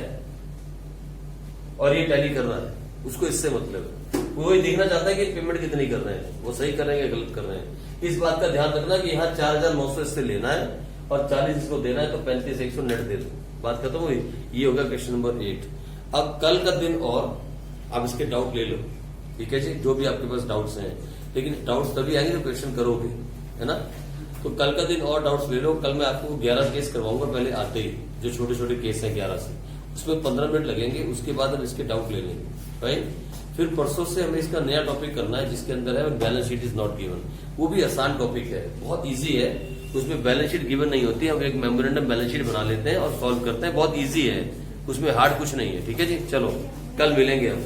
और ये टैली कर रहा है, उसको इससे मतलब है। वो ही देखना चाहता है कि पेमेंट कितनी कर रहे हैं, वो सही कर रहे हैं या गलत कर रहे हैं। इस बात का ध्यान रखना कि यहाँ 4,900 इससे लेना है और 40 इसको देना है, तो 35,100 नेट दे दो, बात खत्म हुई। ये होगा क्वेश्चन नंबर 8। अब कल का दिन और आप इसके डाउट ले लो, ठीक है जी, जो भी आपके पास डाउट्स हैं, लेकिन डाउट्स तभी आएंगे जब क्वेश्चन करोगे, है ना। तो कल का दिन और डाउट्स ले लो। कल मैं आपको 11 केस करवाऊंगा पहले आते ही, जो छोटे छोटे केस हैं 11 से, उसमें 15 मिनट लगेंगे, उसके बाद हम इसके डाउट ले लेंगे भाई। फिर परसों से हमें इसका नया टॉपिक करना है जिसके अंदर है balance sheet is not given. वो भी आसान टॉपिक है, बहुत ईजी है, उसमें बैलेंस शीट गिवन नहीं होती, हम एक मेमोरेंडम बैलेंस शीट बना लेते हैं और सॉल्व करते हैं, बहुत ईजी है, उसमें हार्ड कुछ नहीं है। ठीक है जी, चलो कल मिलेंगे हम।